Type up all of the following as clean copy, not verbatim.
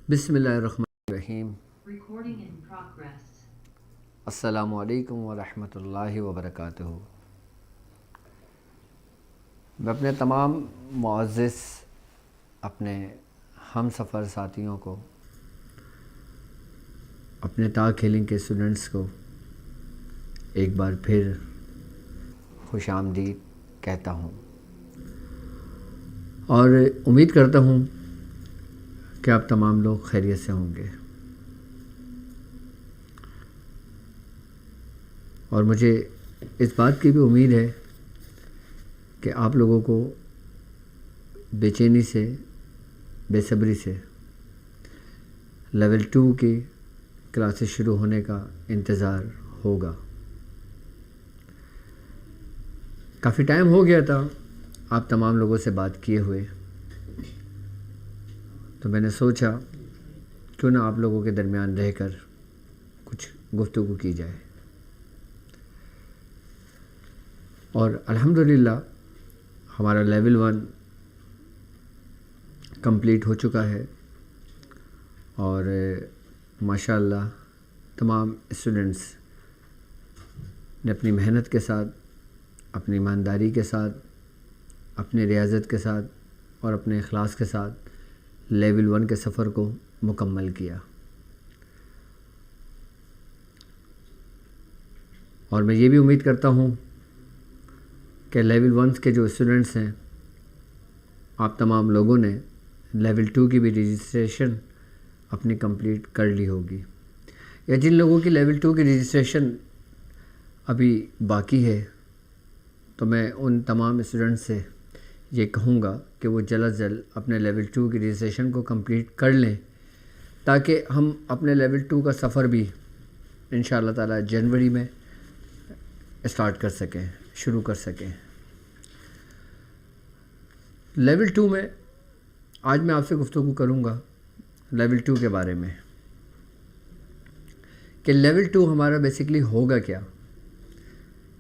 بسم اللہ الرحمن الرحیم۔ Recording in progress. السلام علیکم ورحمۃ اللہ وبرکاتہ۔ میں اپنے تمام معزز اپنے ہم سفر ساتھیوں کو، اپنے تاک ہیلنگ کے اسٹوڈنٹس کو ایک بار پھر خوش آمدید کہتا ہوں، اور امید کرتا ہوں کہ آپ تمام لوگ خیریت سے ہوں گے، اور مجھے اس بات کی بھی امید ہے کہ آپ لوگوں کو بے چینی سے، بے صبری سے لیول 2 کی کلاسز شروع ہونے کا انتظار ہوگا۔ کافی ٹائم ہو گیا تھا آپ تمام لوگوں سے بات کیے ہوئے، تو میں نے سوچا کیوں نہ آپ لوگوں کے درمیان رہ کر کچھ گفتگو کی جائے، اور الحمدللہ ہمارا لیول 1 کمپلیٹ ہو چکا ہے، اور ماشاءاللہ تمام اسٹوڈنٹس نے اپنی محنت کے ساتھ، اپنی ایمانداری کے ساتھ، اپنی ریاضت کے ساتھ اور اپنے اخلاص کے ساتھ لیول 1 کے سفر کو مکمل کیا، اور میں یہ بھی امید کرتا ہوں کہ لیول 1 کے جو اسٹوڈنٹس ہیں، آپ تمام لوگوں نے لیول 2 کی بھی رجسٹریشن اپنی کمپلیٹ کر لی ہوگی، یا جن لوگوں کی لیول 2 کی رجسٹریشن ابھی باقی ہے تو میں ان تمام اسٹوڈنٹس سے یہ کہوں گا کہ وہ جلد از جلد اپنے لیول 2 کی رجسٹریشن کو کمپلیٹ کر لیں، تاکہ ہم اپنے لیول 2 کا سفر بھی انشاءاللہ تعالی جنوری میں اسٹارٹ کر سکیں، شروع کر سکیں۔ لیول 2 میں آج میں آپ سے گفتگو کروں گا لیول 2 کے بارے میں، کہ لیول 2 ہمارا بیسیکلی ہوگا کیا،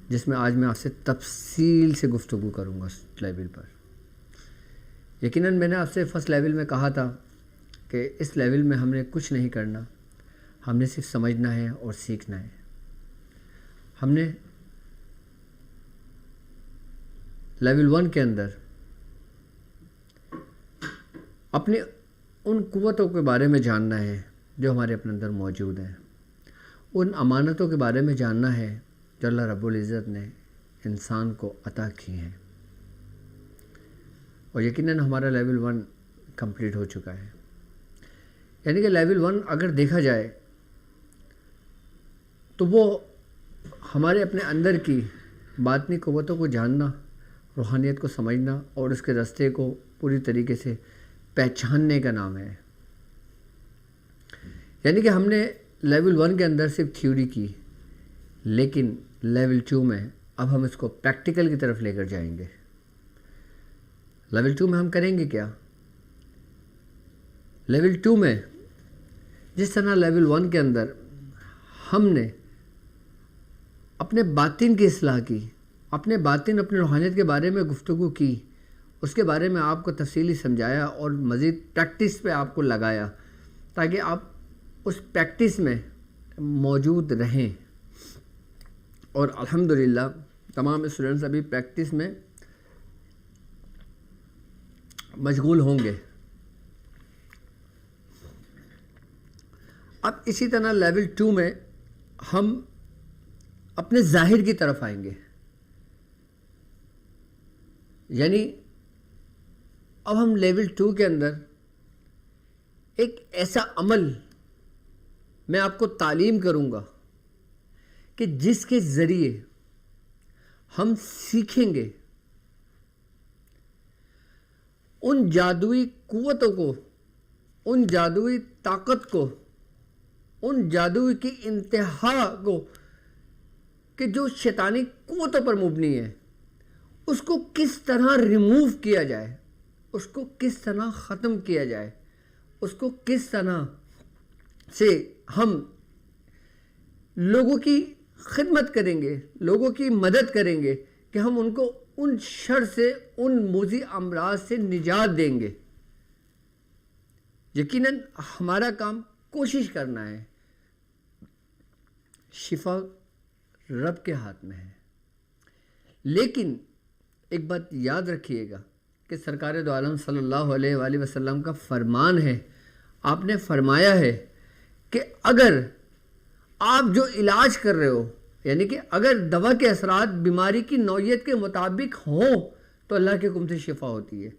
جس میں آج میں آپ سے تفصیل سے گفتگو کروں گا اس لیول پر۔ یقیناً میں نے آپ سے فرسٹ لیول میں کہا تھا کہ اس لیول میں ہم نے کچھ نہیں کرنا، ہم نے صرف سمجھنا ہے اور سیکھنا ہے۔ ہم نے لیول 1 کے اندر اپنی ان قوتوں کے بارے میں جاننا ہے جو ہمارے اپنے اندر موجود ہیں، ان امانتوں کے بارے میں جاننا ہے جو اللہ رب العزت نے انسان کو عطا کی ہیں، اور یقیناً ہمارا لیول 1 کمپلیٹ ہو چکا ہے۔ یعنی کہ لیول 1 اگر دیکھا جائے تو وہ ہمارے اپنے اندر کی باطنی قوتوں کو جاننا، روحانیت کو سمجھنا اور اس کے راستے کو پوری طریقے سے پہچاننے کا نام ہے۔ یعنی کہ ہم نے لیول 1 کے اندر صرف تھیوری کی، لیکن لیول 2 میں اب ہم اس کو پریکٹیکل کی طرف لے کر جائیں گے۔ لیول 2 میں ہم کریں گے کیا؟ لیول 2 میں جس طرح لیول 1 کے اندر ہم نے اپنے باطن کی اصلاح کی، اپنے باطن، اپنے روحانیت کے بارے میں گفتگو کی، اس کے بارے میں آپ کو تفصیلی سمجھایا اور مزید پریکٹس پہ آپ کو لگایا، تاکہ آپ اس پریکٹس میں موجود رہیں، اور الحمدللہ تمام اسٹوڈنٹس ابھی پریکٹس میں مشغول ہوں گے۔ اب اسی طرح لیول 2 میں ہم اپنے ظاہر کی طرف آئیں گے، یعنی اب ہم لیول 2 کے اندر ایک ایسا عمل میں آپ کو تعلیم کروں گا کہ جس کے ذریعے ہم سیکھیں گے ان جادوئی قوتوں کو، ان جادوئی طاقت کو، ان جادوئی کی انتہا کو، کہ جو شیطانی قوتوں پر مبنی ہے، اس کو کس طرح ریموو کیا جائے، اس کو کس طرح ختم کیا جائے، اس کو کس طرح سے ہم لوگوں کی خدمت کریں گے، لوگوں کی مدد کریں گے، کہ ہم ان کو ان شر سے، ان موذی امراض سے نجات دیں گے۔ یقیناً ہمارا کام کوشش کرنا ہے. شفا رب کے ہاتھ میں ہے. لیکن ایک بات یاد رکھیے گا کہ سرکار دو عالم صلی اللہ علیہ وآلہ وسلم کا فرمان ہے. آپ نے فرمایا ہے کہ اگر آپ جو علاج کر رہے ہو، یعنی کہ اگر دوا کے اثرات بیماری کی نوعیت کے مطابق ہوں تو اللہ کے حکم سے شفا ہوتی ہے.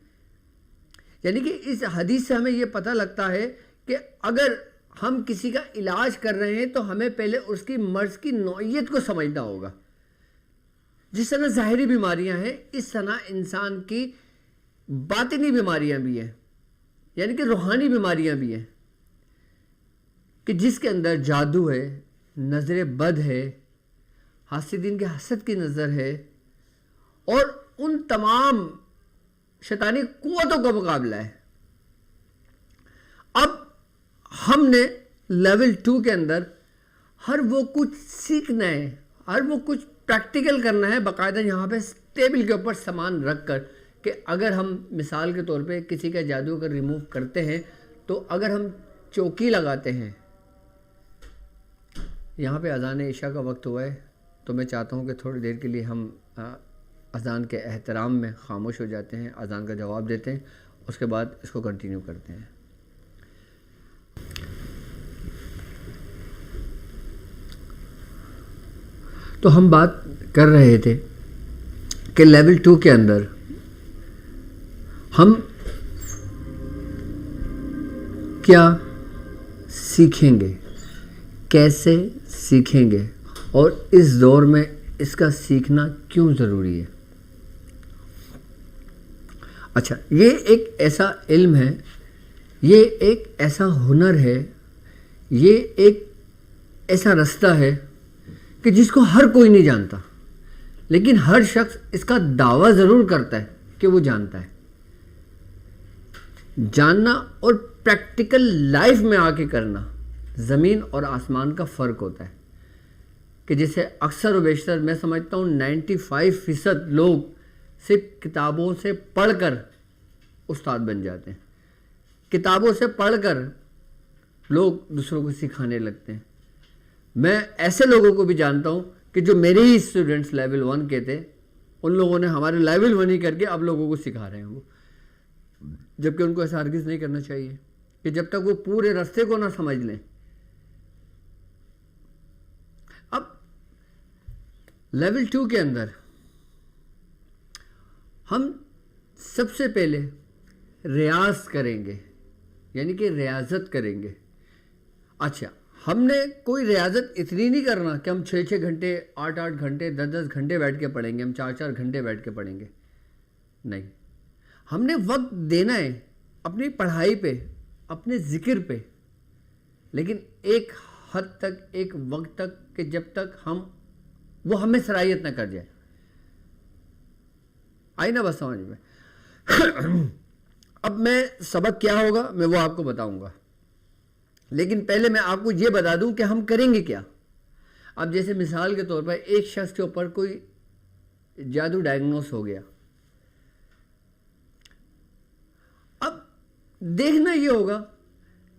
یعنی کہ اس حدیث سے ہمیں یہ پتہ لگتا ہے کہ اگر ہم کسی کا علاج کر رہے ہیں تو ہمیں پہلے اس کی مرض کی نوعیت کو سمجھنا ہوگا. جس طرح ظاہری بیماریاں ہیں، اس طرح انسان کی باطنی بیماریاں بھی ہیں، یعنی کہ روحانی بیماریاں بھی ہیں، کہ جس کے اندر جادو ہے، نظر بد ہے، حاسدین کے حسد کی نظر ہے، اور ان تمام شیطانی قوتوں کا مقابلہ ہے. اب ہم نے لیول 2 کے اندر ہر وہ کچھ سیکھنا ہے، ہر وہ کچھ پریکٹیکل کرنا ہے، باقاعدہ یہاں پہ ٹیبل کے اوپر سامان رکھ کر، کہ اگر ہم مثال کے طور پہ کسی کا جادو اگر ریموو کرتے ہیں تو اگر ہم چوکی لگاتے ہیں. یہاں پہ اذان عشاء کا وقت ہوا ہے تو میں چاہتا ہوں کہ تھوڑی دیر کے لیے ہم اذان کے احترام میں خاموش ہو جاتے ہیں، اذان کا جواب دیتے ہیں، اس کے بعد اس کو کنٹینیو کرتے ہیں. تو ہم بات کر رہے تھے کہ لیول 2 کے اندر ہم کیا سیکھیں گے، کیسے سیکھیں گے، اور اس دور میں اس کا سیکھنا کیوں ضروری ہے. اچھا، یہ ایک ایسا علم ہے، یہ ایک ایسا ہنر ہے، یہ ایک ایسا رستہ ہے کہ جس کو ہر کوئی نہیں جانتا، لیکن ہر شخص اس کا دعویٰ ضرور کرتا ہے کہ وہ جانتا ہے. جاننا اور پریکٹیکل لائف میں آ کے کرنا زمین اور آسمان کا فرق ہوتا ہے. کہ جسے اکثر و بیشتر میں سمجھتا ہوں 95% لوگ صرف کتابوں سے پڑھ کر استاد بن جاتے ہیں. کتابوں سے پڑھ کر لوگ دوسروں کو سکھانے لگتے ہیں. میں ایسے لوگوں کو بھی جانتا ہوں کہ جو میرے ہی اسٹوڈنٹس لیول 1 کے تھے، ان لوگوں نے ہمارے لیول 1 ہی کر کے اب لوگوں کو سکھا رہے ہیں وہ، جبکہ ان کو ایسا ہرگز نہیں کرنا چاہیے کہ جب تک وہ پورے راستے کو نہ سمجھ لیں. اب لیول 2 کے اندر ہم سب سے پہلے ریاض کریں گے، یعنی کہ ریاضت کریں گے. اچھا، ہم نے کوئی ریاضت اتنی نہیں کرنا کہ ہم 6 گھنٹے 8 گھنٹے 10 گھنٹے بیٹھ کے پڑھیں گے، ہم 4 گھنٹے بیٹھ کے پڑھیں گے. نہیں، ہم نے وقت دینا ہے اپنی پڑھائی پہ، اپنے ذکر پہ، لیکن ایک حد تک، ایک وقت تک کہ جب تک وہ ہمیں صلاحیت نہ کر جائے. آئی نا بس سمجھ میں؟ اب میں سبق کیا ہوگا میں وہ آپ کو بتاؤں گا، لیکن پہلے میں آپ کو یہ بتا دوں کہ ہم کریں گے کیا. اب جیسے مثال کے طور پر ایک شخص کے اوپر کوئی جادو ڈائگنوس ہو گیا، اب دیکھنا یہ ہوگا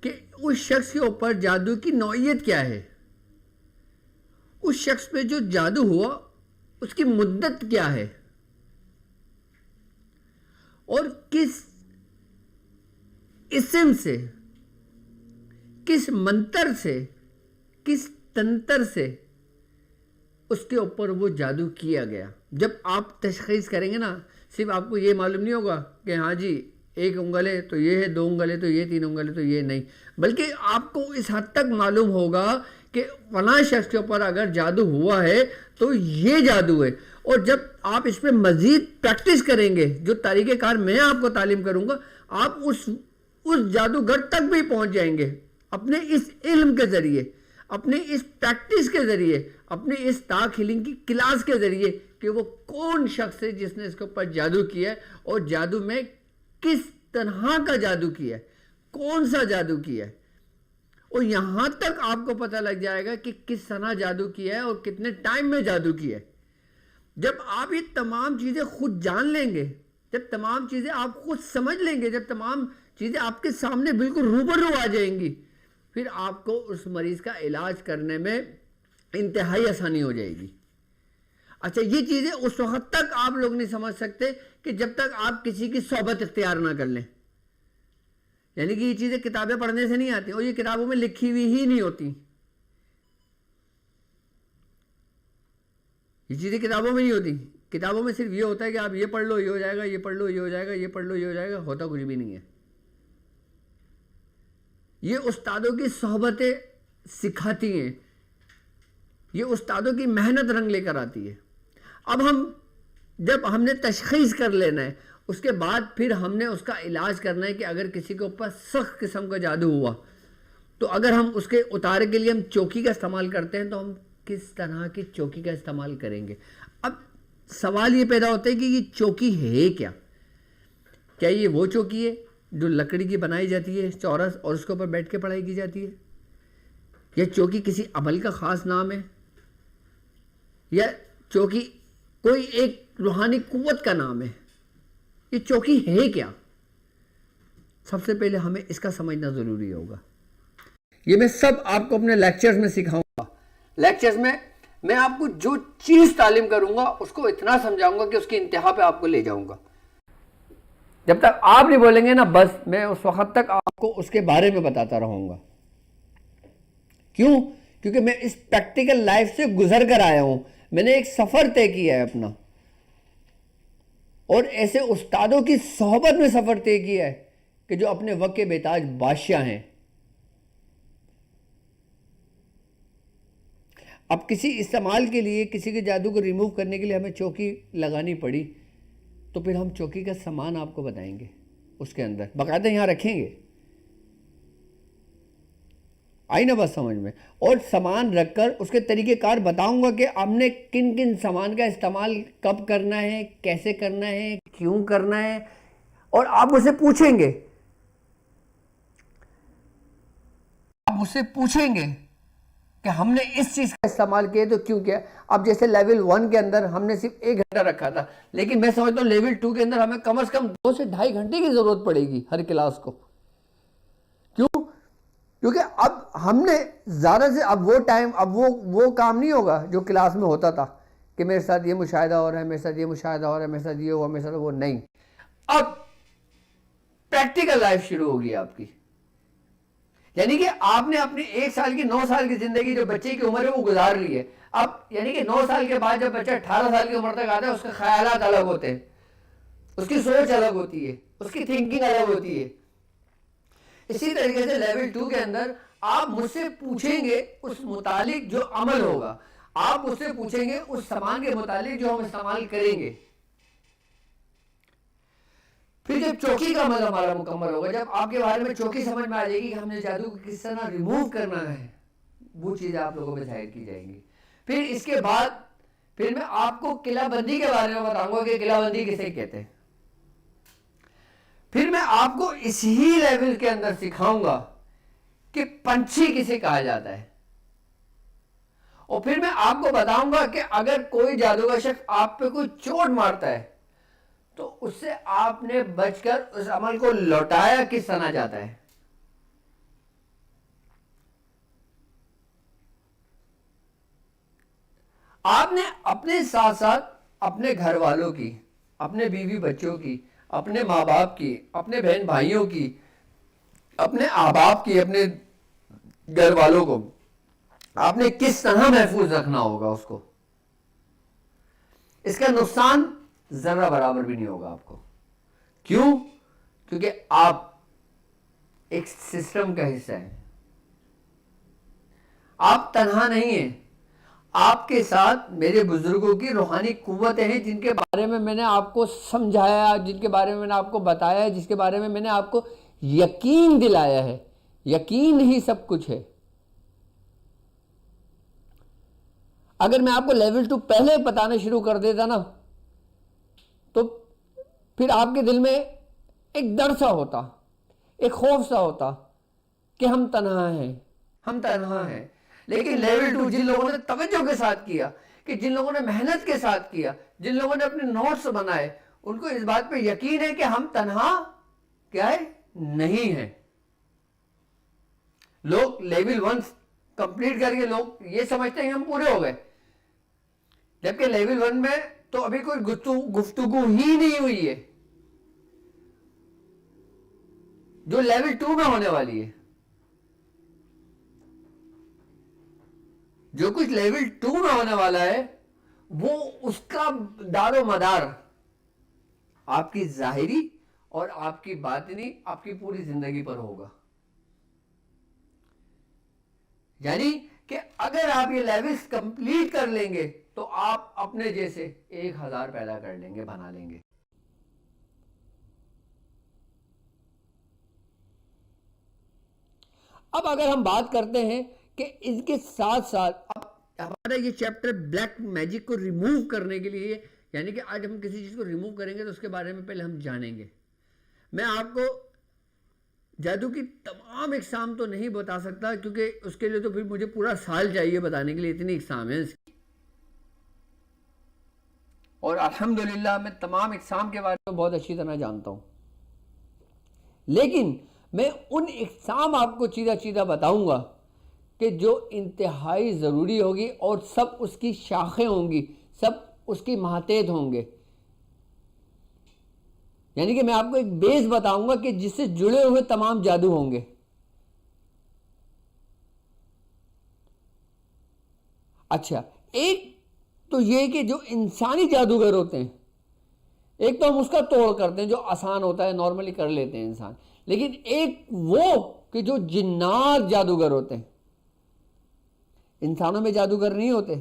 کہ اس شخص کے اوپر جادو کی نوعیت کیا ہے، اس شخص پہ جو جادو ہوا اس کی مدت کیا ہے، اور کس اسم سے، کس منتر سے، کس تنتر سے اس کے اوپر وہ جادو کیا گیا. جب آپ تشخیص کریں گے نا، صرف آپ کو یہ معلوم نہیں ہوگا کہ ہاں جی 1 انگل ہے تو یہ ہے، 2 انگل ہے تو یہ، 3 انگل ہے تو یہ، نہیں، بلکہ آپ کو اس حد تک معلوم ہوگا کہ فلاں شخص کے اوپر اگر جادو ہوا ہے تو یہ جادو ہے. اور جب آپ اس پہ مزید پریکٹس کریں گے، جو طریقہ کار میں آپ کو تعلیم کروں گا، آپ اس جادوگر تک بھی پہنچ جائیں گے اپنے اس علم کے ذریعے، اپنے اس پریکٹس کے ذریعے، اپنے اس طاق ہیلنگ کی کلاس کے ذریعے، کہ وہ کون شخص ہے جس نے اس کے اوپر جادو کیا ہے، اور جادو میں کس طرح کا جادو کیا ہے، کون سا جادو کیا ہے. اور یہاں تک آپ کو پتہ لگ جائے گا کہ کس طرح جادو کیا ہے اور کتنے ٹائم میں جادو کیا ہے. جب آپ یہ تمام چیزیں خود جان لیں گے، جب تمام چیزیں آپ خود سمجھ لیں گے، جب تمام چیزیں آپ کے سامنے بالکل روبرو آ جائیں گی، پھر آپ کو اس مریض کا علاج کرنے میں انتہائی آسانی ہو جائے گی۔ اچھا، یہ چیزیں اس وقت تک آپ لوگ نہیں سمجھ سکتے کہ جب تک آپ کسی کی صحبت اختیار نہ کر لیں، یعنی کہ یہ چیزیں کتابیں پڑھنے سے نہیں آتی اور یہ کتابوں میں لکھی ہوئی ہی نہیں ہوتی، یہ چیزیں کتابوں میں نہیں ہوتی۔ کتابوں میں صرف یہ ہوتا ہے کہ آپ یہ پڑھ لو یہ ہو جائے گا، یہ پڑھ لو یہ ہو جائے گا، یہ پڑھ لو یہ ہو جائے گا، ہوتا کچھ بھی نہیں ہے۔ یہ استادوں کی صحبتیں سکھاتی ہیں، یہ استادوں کی محنت رنگ لے کر آتی ہے۔ اب جب ہم نے تشخیص کر لینا ہے، اس کے بعد پھر ہم نے اس کا علاج کرنا ہے کہ اگر کسی کے اوپر سخت قسم کا جادو ہوا تو اگر ہم اس کے اتارے کے لیے ہم چوکی کا استعمال کرتے ہیں تو ہم کس طرح کی چوکی کا استعمال کریں گے۔ اب سوال یہ پیدا ہوتا ہے کہ یہ چوکی ہے کیا؟ کیا یہ وہ چوکی ہے جو لکڑی کی بنائی جاتی ہے چورس اور اس کے اوپر بیٹھ کے پڑھائی کی جاتی ہے؟ یا چوکی کسی عمل کا خاص نام ہے؟ یا چوکی کوئی ایک روحانی قوت کا نام ہے؟ یہ چوکی ہے کیا؟ سب سے پہلے ہمیں اس کا سمجھنا ضروری ہوگا۔ یہ میں سب آپ کو اپنے لیکچرز میں سکھاؤں گا۔ لیکچرز میں آپ کو جو چیز تعلیم کروں گا اس کو اتنا سمجھاؤں گا کہ اس کی انتہا پہ آپ کو لے جاؤں گا۔ جب تک آپ نہیں بولیں گے نا بس، میں اس وقت تک آپ کو اس کے بارے میں بتاتا رہوں گا۔ کیوں؟ کیونکہ میں اس پریکٹیکل لائف سے گزر کر آیا ہوں، میں نے ایک سفر طے کیا ہے اپنا، اور ایسے استادوں کی صحبت میں سفر طے کیا ہے کہ جو اپنے وقت کے بےتاج بادشاہ ہیں۔ اب کسی استعمال کے لیے، کسی کے جادو کو ریموو کرنے کے لیے ہمیں چوکی لگانی پڑی تو پھر ہم چوکی کا سامان آپ کو بتائیں گے، اس کے اندر باقاعدہ یہاں رکھیں گے، آئی نا بس سمجھ میں، اور سامان رکھ کر اس کے طریقہ کار بتاؤں گا کہ ہم نے کن کن سامان کا استعمال کب کرنا ہے، کیسے کرنا ہے، کیوں کرنا ہے، اور آپ مجھ سے پوچھیں گے، کہ ہم نے اس چیز کا استعمال کیا تو کیوں کیا۔ اب جیسے لیول 1 کے اندر ہم نے صرف 1 گھنٹہ رکھا تھا، لیکن میں سمجھتا ہوں لیول 2 کے اندر ہمیں کم از کم 2 سے 2.5 گھنٹے کی ضرورت پڑے گی ہر کلاس کو۔ کیوں؟ کیونکہ اب ہم نے زیادہ سے اب وہ کام نہیں ہوگا جو کلاس میں ہوتا تھا کہ میرے ساتھ یہ مشاہدہ ہو رہا ہے، میرے ساتھ یہ مشاہدہ ہو رہا ہے، میرے ساتھ یہ ہوا، میرے ساتھ وہ نہیں۔ اب پریکٹیکل لائف شروع ہوگی آپ کی، یعنی کہ آپ نے اپنی 1 سال کی 9 سال کی زندگی جو بچے کی عمر ہے وہ گزار لی ہے۔ اب یعنی کہ 9 سال کے بعد جب بچہ 18 سال کی عمر تک آتا ہے اس کے خیالات الگ ہوتے ہیں، اس کی سوچ الگ ہوتی ہے، اس کی تھنکنگ الگ ہوتی ہے۔ اسی طریقے سے لیول 2 کے اندر آپ مجھ سے پوچھیں گے اس متعلق جو عمل ہوگا، آپ مجھ سے پوچھیں گے اس سامان کے متعلق جو ہم استعمال کریں گے۔ پھر جب چوکی کا عمل ہمارا مکمل ہوگا، جب آپ کے بارے میں چوکی سمجھ میں آ جائے گی کہ ہم نے جادو کو کس طرح ریموو کرنا ہے، وہ چیزیں آپ لوگوں میں ظاہر کی جائیں گی۔ پھر اس کے بعد پھر میں آپ کو قلعہ بندی کے بارے میں بتاؤں گا کہ قلعہ بندی کسے کہتے ہیں۔ پھر میں آپ کو اسی لیول کے اندر سکھاؤں گا کہ پنچھی کسے کہا جاتا ہے، اور پھر میں آپ کو بتاؤں گا کہ اگر کوئی جادوگر شخص آپ پہ کوئی چوٹ مارتا ہے تو اس سے آپ نے بچ کر اس عمل کو لوٹایا کس طرح جاتا ہے۔ آپ نے اپنے ساتھ ساتھ اپنے گھر والوں کی، اپنے بیوی بچوں کی، اپنے ماں باپ کی، اپنے بہن بھائیوں کی، اپنے احباب کی، اپنے گھر والوں کو آپ نے کس طرح محفوظ رکھنا ہوگا اس کو۔ اس کا نقصان ذرہ برابر بھی نہیں ہوگا آپ کو۔ کیوں؟ کیونکہ آپ ایک سسٹم کا حصہ ہیں، آپ تنہا نہیں ہیں، آپ کے ساتھ میرے بزرگوں کی روحانی قوتیں ہیں جن کے بارے میں میں نے آپ کو سمجھایا، جن کے بارے میں میں نے آپ کو بتایا، جس کے بارے میں میں نے آپ کو یقین دلایا ہے۔ یقین ہی سب کچھ ہے۔ اگر میں آپ کو لیول 2 پہلے بتانا شروع کر دیتا نا تو پھر آپ کے دل میں ایک ڈر سا ہوتا، ایک خوف سا ہوتا کہ ہم تنہا ہیں، ہم تنہا ہیں۔ لیکن لیول 2 جن لوگوں نے توجہ کے ساتھ کیا، کہ جن لوگوں نے محنت کے ساتھ کیا، جن لوگوں نے اپنے نوٹس بنائے، ان کو اس بات پہ یقین ہے کہ ہم تنہا کیا ہے، نہیں ہے. لوگ لیول 1 کمپلیٹ کر کے لوگ یہ سمجھتے ہیں کہ ہم پورے ہو گئے, جبکہ لیول 1 میں تو ابھی کوئی گفتگو ہی نہیں ہوئی ہے جو لیول 2 میں ہونے والی ہے. جو کچھ لیول 2 میں ہونے والا ہے وہ اس کا دار و مدار آپ کی ظاہری اور آپ کی باطنی, آپ کی پوری زندگی پر ہوگا. یعنی کہ اگر آپ یہ لیولز کمپلیٹ کر لیں گے تو آپ اپنے جیسے 1000 پیدا کر لیں گے, بنا لیں گے. اب اگر ہم بات کرتے ہیں کہ اس کے ساتھ ساتھ اب ہمارا یہ چیپٹر بلیک میجک کو ریموو کرنے کے لیے, یعنی کہ آج ہم کسی چیز کو ریموو کریں گے تو اس کے بارے میں پہلے ہم جانیں گے. میں آپ کو جادو کی تمام اقسام تو نہیں بتا سکتا کیونکہ اس کے لیے تو پھر مجھے پورا سال چاہیے بتانے کے لیے, اتنی اقسام ہیں اس کی. اور الحمدللہ میں تمام اقسام کے بارے میں بہت اچھی طرح جانتا ہوں, لیکن میں ان اقسام آپ کو سیدھا بتاؤں گا کہ جو انتہائی ضروری ہوگی اور سب اس کی شاخیں ہوں گی, سب اس کی ماتحت ہوں گے. یعنی کہ میں آپ کو ایک بیس بتاؤں گا کہ جس سے جڑے ہوئے تمام جادو ہوں گے. اچھا, ایک تو یہ کہ جو انسانی جادوگر ہوتے ہیں, ایک تو ہم اس کا توڑ کرتے ہیں جو آسان ہوتا ہے, نارملی کر لیتے ہیں انسان, لیکن ایک وہ کہ جو جنات جادوگر ہوتے ہیں. انسانوں میں جادوگر نہیں ہوتے,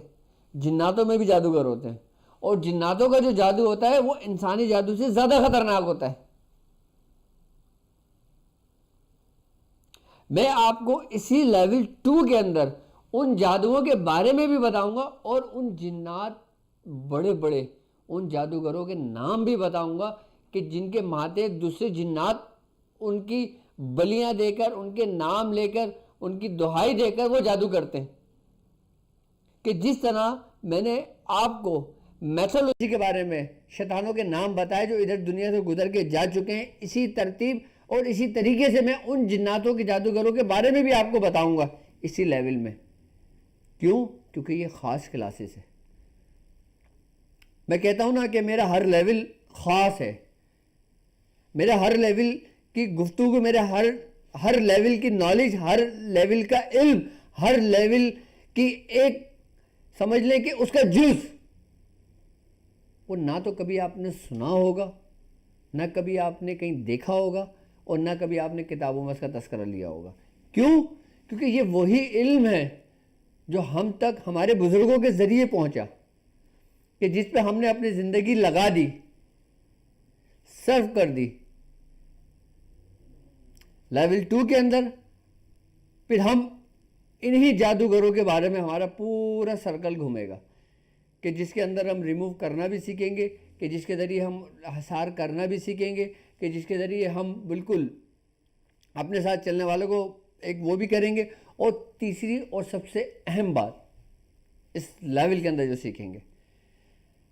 جناتوں میں بھی جادوگر ہوتے ہیں, اور جناتوں کا جو جادو ہوتا ہے وہ انسانی جادو سے زیادہ خطرناک ہوتا ہے. میں آپ کو اسی لیول 2 کے اندر ان جادوؤں کے بارے میں بھی بتاؤں گا اور ان جنات بڑے بڑے ان جادوگروں کے نام بھی بتاؤں گا کہ جن کے ماتحت دوسرے جنات ان کی بلیاں دے کر, ان کے نام لے کر, ان کی دہائی دے کر وہ جادو کرتے ہیں. کہ جس طرح میں نے آپ کو میتھولوجی کے بارے میں شیطانوں کے نام بتائے جو ادھر دنیا سے گزر کے جا چکے ہیں, اسی ترتیب اور اسی طریقے سے میں ان جناتوں کے جادوگروں کے بارے میں بھی آپ کو بتاؤں گا اسی لیول میں. کیوں؟ کیونکہ یہ خاص کلاسز ہے. میں کہتا ہوں نا کہ میرا ہر لیول خاص ہے, میرا ہر لیول کی گفتگو, میرا ہر لیول کی نالج, ہر لیول کا علم, ہر لیول کی ایک سمجھ لیں کہ اس کا جز وہ نہ تو کبھی آپ نے سنا ہوگا, نہ کبھی آپ نے کہیں دیکھا ہوگا, اور نہ کبھی آپ نے کتابوں میں اس کا تذکرہ لیا ہوگا. کیوں؟ کیونکہ یہ وہی علم ہے جو ہم تک ہمارے بزرگوں کے ذریعے پہنچا, کہ جس پہ ہم نے اپنی زندگی لگا دی, صرف کر دی. لیول 2 کے اندر پھر ہم انہی جادوگروں کے بارے میں ہمارا پورا سرکل گھومے گا, کہ جس کے اندر ہم ریموو کرنا بھی سیکھیں گے, کہ جس کے ذریعے ہم حصار کرنا بھی سیکھیں گے, کہ جس کے ذریعے ہم بالکل اپنے ساتھ چلنے والوں کو ایک وہ بھی کریں گے. اور تیسری اور سب سے اہم بات اس لیول کے اندر جو سیکھیں گے,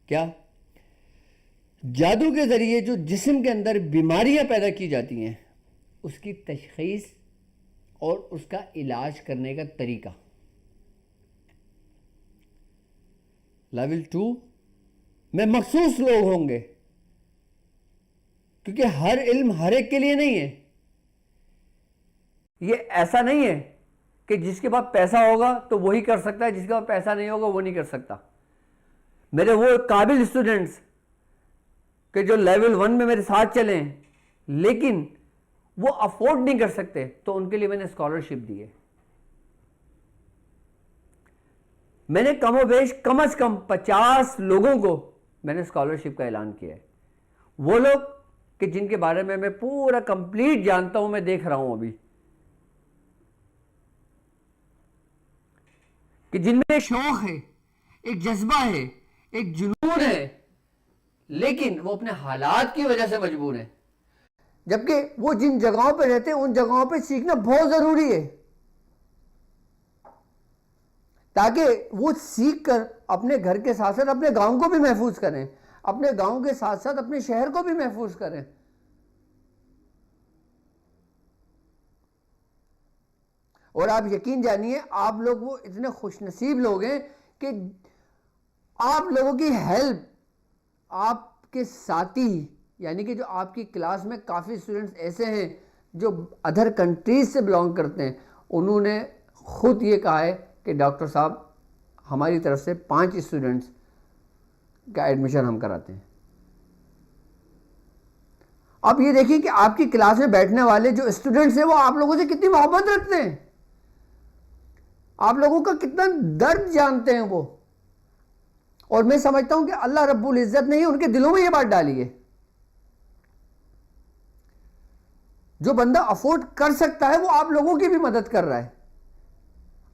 کیا جادو کے ذریعے جو جسم کے اندر بیماریاں پیدا کی جاتی ہیں اس کی تشخیص اور اس کا علاج کرنے کا طریقہ. لیول 2 میں مخصوص لوگ ہوں گے, کیونکہ ہر علم ہر ایک کے لیے نہیں ہے. یہ ایسا نہیں ہے کہ جس کے پاس پیسہ ہوگا تو وہی کر سکتا ہے, جس کے پاس پیسہ نہیں ہوگا وہ نہیں کر سکتا. میرے وہ قابل اسٹوڈنٹس کہ جو لیول 1 میں میرے ساتھ چلیں لیکن وہ افورڈ نہیں کر سکتے, تو ان کے لیے میں نے اسکالرشپ دی ہے. میں نے کم و بیش کم از کم 50 لوگوں کو میں نے اسکالرشپ کا اعلان کیا ہے. وہ لوگ کہ جن کے بارے میں پورا کمپلیٹ جانتا ہوں, میں دیکھ رہا ہوں ابھی کہ جن میں شوق ہے, ایک جذبہ ہے, ایک جنون ہے, لیکن وہ اپنے حالات کی وجہ سے مجبور ہیں. جبکہ وہ جن جگہوں پہ رہتے ہیں ان جگہوں پہ سیکھنا بہت ضروری ہے, تاکہ وہ سیکھ کر اپنے گھر کے ساتھ ساتھ اپنے گاؤں کو بھی محفوظ کریں, اپنے گاؤں کے ساتھ ساتھ اپنے شہر کو بھی محفوظ کریں. اور آپ یقین جانیے آپ لوگ وہ اتنے خوش نصیب لوگ ہیں کہ آپ لوگوں کی ہیلپ، آپ کے ساتھی، یعنی کہ جو آپ کی کلاس میں کافی اسٹوڈنٹس ایسے ہیں جو ادر کنٹریز سے بلانگ کرتے ہیں، انہوں نے خود یہ کہا ہے کہ ڈاکٹر صاحب ہماری طرف سے 5 اسٹوڈنٹس کا ایڈمیشن ہم کراتے ہیں۔ آپ یہ دیکھیں کہ آپ کی کلاس میں بیٹھنے والے جو اسٹوڈنٹس ہیں وہ آپ لوگوں سے کتنی محبت رکھتے ہیں، آپ لوگوں کا کتنا درد جانتے ہیں وہ، اور میں سمجھتا ہوں کہ اللہ رب العزت نے ہی ان کے دلوں میں یہ بات ڈالی ہے۔ جو بندہ افورڈ کر سکتا ہے وہ آپ لوگوں کی بھی مدد کر رہا ہے،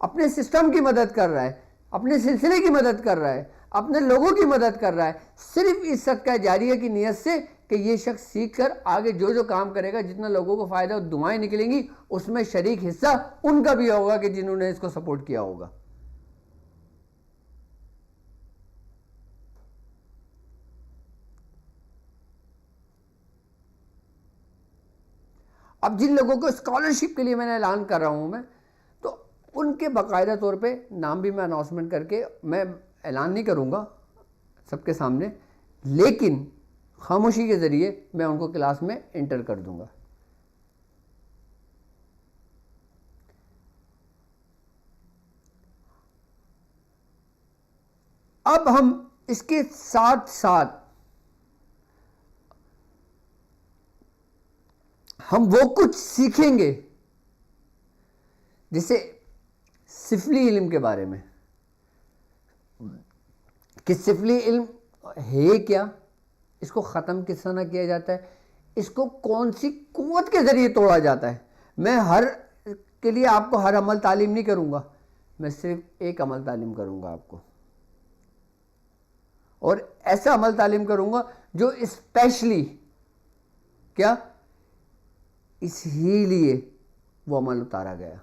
اپنے سسٹم کی مدد کر رہا ہے، اپنے سلسلے کی مدد کر رہا ہے، اپنے لوگوں کی مدد کر رہا ہے، صرف اس صدقہ جاریہ کی نیت سے کہ یہ شخص سیکھ کر آگے جو جو کام کرے گا، جتنا لوگوں کو فائدہ اور دعائیں نکلیں گی، اس میں شریک حصہ ان کا بھی ہوگا کہ جنہوں نے اس کو سپورٹ کیا ہوگا۔ اب جن لوگوں کو اسکالرشپ کے لیے میں نے اعلان کر رہا ہوں تو ان کے باقاعدہ طور پہ نام بھی میں اناؤنسمنٹ کر کے میں اعلان نہیں کروں گا سب کے سامنے، لیکن خاموشی کے ذریعے میں ان کو کلاس میں انٹر کر دوں گا۔ اب ہم اس کے ساتھ ساتھ ہم وہ کچھ سیکھیں گے جیسے سفلی علم کے بارے میں، کہ سفلی علم ہے کیا، اس کو ختم کس طرح کیا جاتا ہے، اس کو کون سی قوت کے ذریعے توڑا جاتا ہے۔ میں ہر کے لیے آپ کو ہر عمل تعلیم نہیں کروں گا، میں صرف ایک عمل تعلیم کروں گا آپ کو، اور ایسا عمل تعلیم کروں گا جو اسپیشلی کیا اس ہی لیے وہ عمل اتارا گیا۔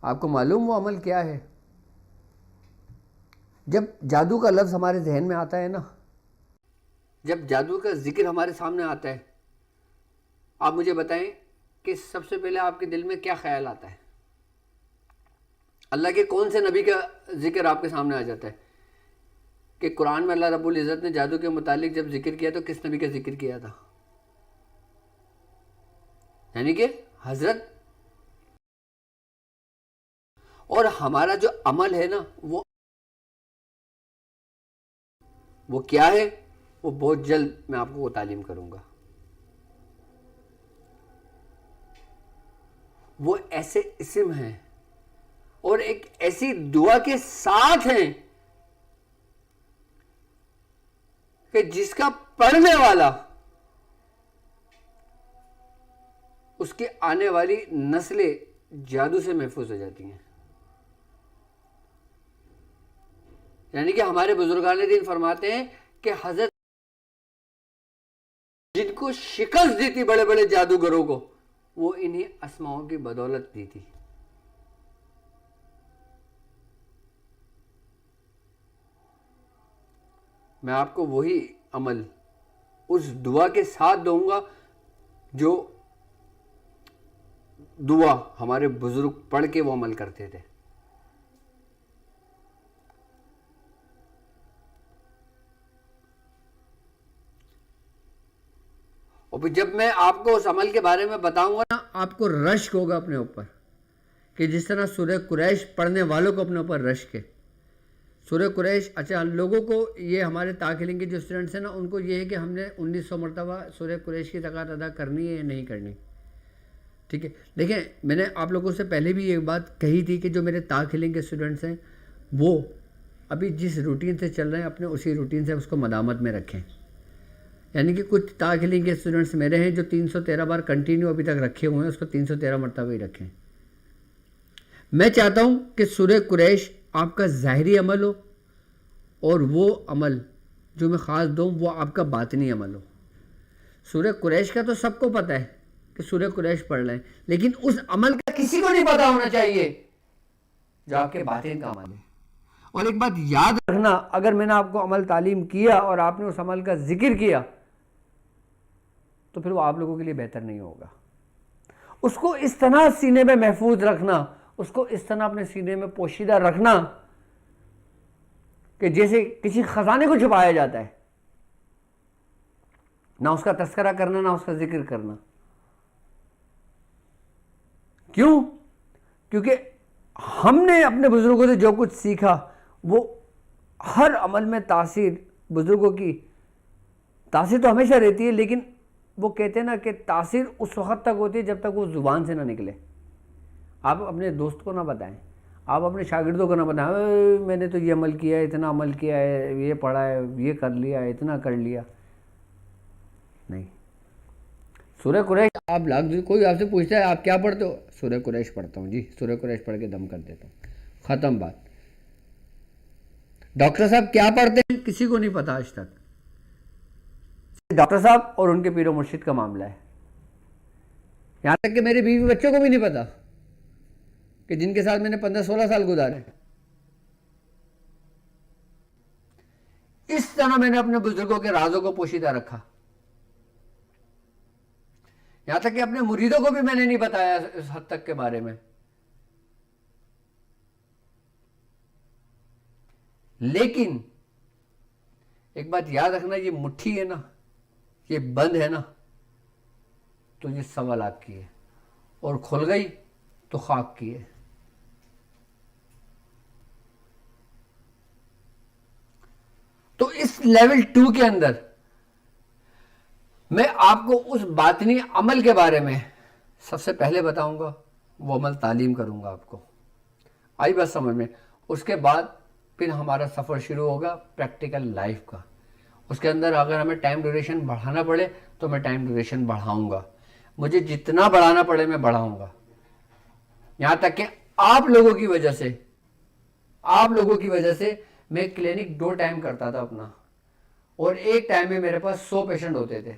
آپ کو معلوم وہ عمل کیا ہے؟ جب جادو کا لفظ ہمارے ذہن میں آتا ہے نا، جب جادو کا ذکر ہمارے سامنے آتا ہے، آپ مجھے بتائیں کہ سب سے پہلے آپ کے دل میں کیا خیال آتا ہے؟ اللہ کے کون سے نبی کا ذکر آپ کے سامنے آ جاتا ہے؟ کہ قرآن میں اللہ رب العزت نے جادو کے متعلق جب ذکر کیا تو کس نبی کا ذکر کیا تھا؟ یعنی کہ حضرت۔ اور ہمارا جو عمل ہے نا وہ کیا ہے، وہ بہت جلد میں آپ کو وہ تعلیم کروں گا۔ وہ ایسے اسم ہیں اور ایک ایسی دعا کے ساتھ ہیں کہ جس کا پڑھنے والا اس کی آنے والی نسلیں جادو سے محفوظ ہو جاتی ہیں۔ یعنی کہ ہمارے بزرگان دین فرماتے ہیں کہ حضرت جن کو شکست دی تھی بڑے بڑے جادوگروں کو، وہ انہی اسماؤں کی بدولت دی تھی۔ میں آپ کو وہی عمل اس دعا کے ساتھ دوں گا جو دعا ہمارے بزرگ پڑھ کے وہ عمل کرتے تھے۔ اور پھر جب میں آپ کو اس عمل کے بارے میں بتاؤں گا نا، آپ کو رشک ہوگا اپنے اوپر، کہ جس طرح سورہ قریش پڑھنے والوں کو اپنے اوپر رشک ہے۔ سورہ قریش، اچھا لوگوں کو یہ ہمارے تاخلین کے جو اسٹوڈنٹس ہیں نا، ان کو یہ ہے کہ ہم نے 1900 مرتبہ سورہ قریش کی زکوٰۃ ادا کرنی ہے یا نہیں کرنی، ٹھیک ہے۔ دیکھیں میں نے آپ لوگوں سے پہلے بھی یہ بات کہی تھی کہ جو میرے تاخلین کے اسٹوڈنٹس ہیں وہ ابھی جس روٹین سے چل رہے ہیں اپنے اسی روٹین سے اس کو مدامت میں رکھیں۔ یعنی کہ کچھ تاخلین کے اسٹوڈنٹس میرے ہیں جو 313 بار کنٹینیو ابھی تک رکھے ہوئے ہیں، اس کو 313 مرتبہ ہی رکھیں۔ میں چاہتا ہوں کہ سورہ قریش آپ کا ظاہری عمل ہو، اور وہ عمل جو میں خاص دوں وہ آپ کا باطنی عمل ہو۔ سورہ قریش کا تو سب کو پتہ ہے کہ سورہ قریش پڑھ لیں، لیکن اس عمل کا کسی کو نہیں پتہ ہونا چاہیے جو آپ کے باطن کا عمل ہے۔ اور ایک بات یاد رکھنا، اگر میں نے آپ کو عمل تعلیم کیا اور آپ نے اس عمل کا ذکر کیا تو پھر وہ آپ لوگوں کے لیے بہتر نہیں ہوگا۔ اس کو اس طرح سینے میں محفوظ رکھنا، اس کو اس طرح اپنے سینے میں پوشیدہ رکھنا کہ جیسے کسی خزانے کو چھپایا جاتا ہے، نہ اس کا تذکرہ کرنا، نہ اس کا ذکر کرنا. کیوں؟ کیونکہ ہم نے اپنے بزرگوں سے جو کچھ سیکھا وہ ہر عمل میں تاثیر، بزرگوں کی تاثیر تو ہمیشہ رہتی ہے، لیکن وہ کہتے ہیں نا کہ تاثیر اس وقت تک ہوتی ہے جب تک وہ زبان سے نہ نکلے. آپ اپنے دوست کو نہ بتائیں، آپ اپنے شاگردوں کو نہ بتائیں میں نے تو یہ عمل کیا ہے، اتنا عمل کیا ہے، یہ پڑھا ہے، یہ کر لیا، اتنا کر لیا. نہیں. سورہ قریش آپ کوئی آپ سے پوچھتا ہے آپ کیا پڑھتے ہو؟ سورہ قریش پڑھتا ہوں جی، سورہ قریش پڑھ کے دم کر دیتا ہوں، ختم بات. ڈاکٹر صاحب کیا پڑھتے ہیں؟ کسی کو نہیں پتا آج تک. ڈاکٹر صاحب اور ان کے پیر و مرشد کا معاملہ ہے. یہاں تک کہ میرے بیوی بچوں کو بھی نہیں پتا کہ جن کے ساتھ میں نے 15-16 سال گزارے. اس طرح میں نے اپنے بزرگوں کے رازوں کو پوشیدہ رکھا. یہاں تک کہ اپنے مریدوں کو بھی میں نے نہیں بتایا اس حد تک کے بارے میں. لیکن ایک بات یاد رکھنا، یہ مٹھی ہے نا، یہ بند ہے نا، تو یہ 1.25 لاکھ کی ہے، اور کھل گئی تو خاک کی ہے. تو اس لیول 2 کے اندر میں آپ کو اس باطنی عمل کے بارے میں سب سے پہلے بتاؤں گا، وہ عمل تعلیم کروں گا آپ کو. آئی بات سمجھ میں؟ اس کے بعد پھر ہمارا سفر شروع ہوگا پریکٹیکل لائف کا. اس کے اندر اگر ہمیں ٹائم ڈیوریشن بڑھانا پڑے تو میں ٹائم ڈیوریشن بڑھاؤں گا، مجھے جتنا بڑھانا پڑے میں بڑھاؤں گا. یہاں تک کہ آپ لوگوں کی وجہ سے میں کلینک 2 ٹائم کرتا تھا اپنا، اور ایک ٹائم میں میرے پاس 100 پیشنٹ ہوتے تھے.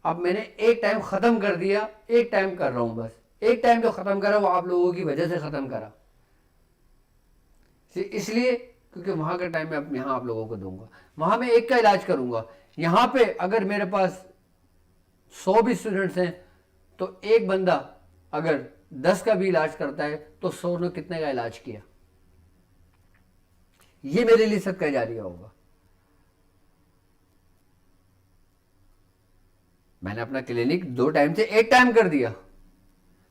اب میں نے ایک ٹائم ختم کر دیا، ایک ٹائم کر رہا ہوں بس. ایک ٹائم جو ختم کرا وہ آپ لوگوں کی وجہ سے ختم کرا، اس لیے کیونکہ وہاں کا ٹائم میں یہاں آپ لوگوں کو دوں گا. وہاں میں ایک کا علاج کروں گا. یہاں پہ اگر میرے پاس 100 بھی اسٹوڈنٹس ہیں تو ایک بندہ اگر 10 کا بھی علاج کرتا ہے تو 100 نے کتنے کا علاج کیا؟ یہ میرے لیے صدقہ جاریہ ہوگا. میں نے اپنا کلینک 2 ٹائم سے 1 ٹائم کر دیا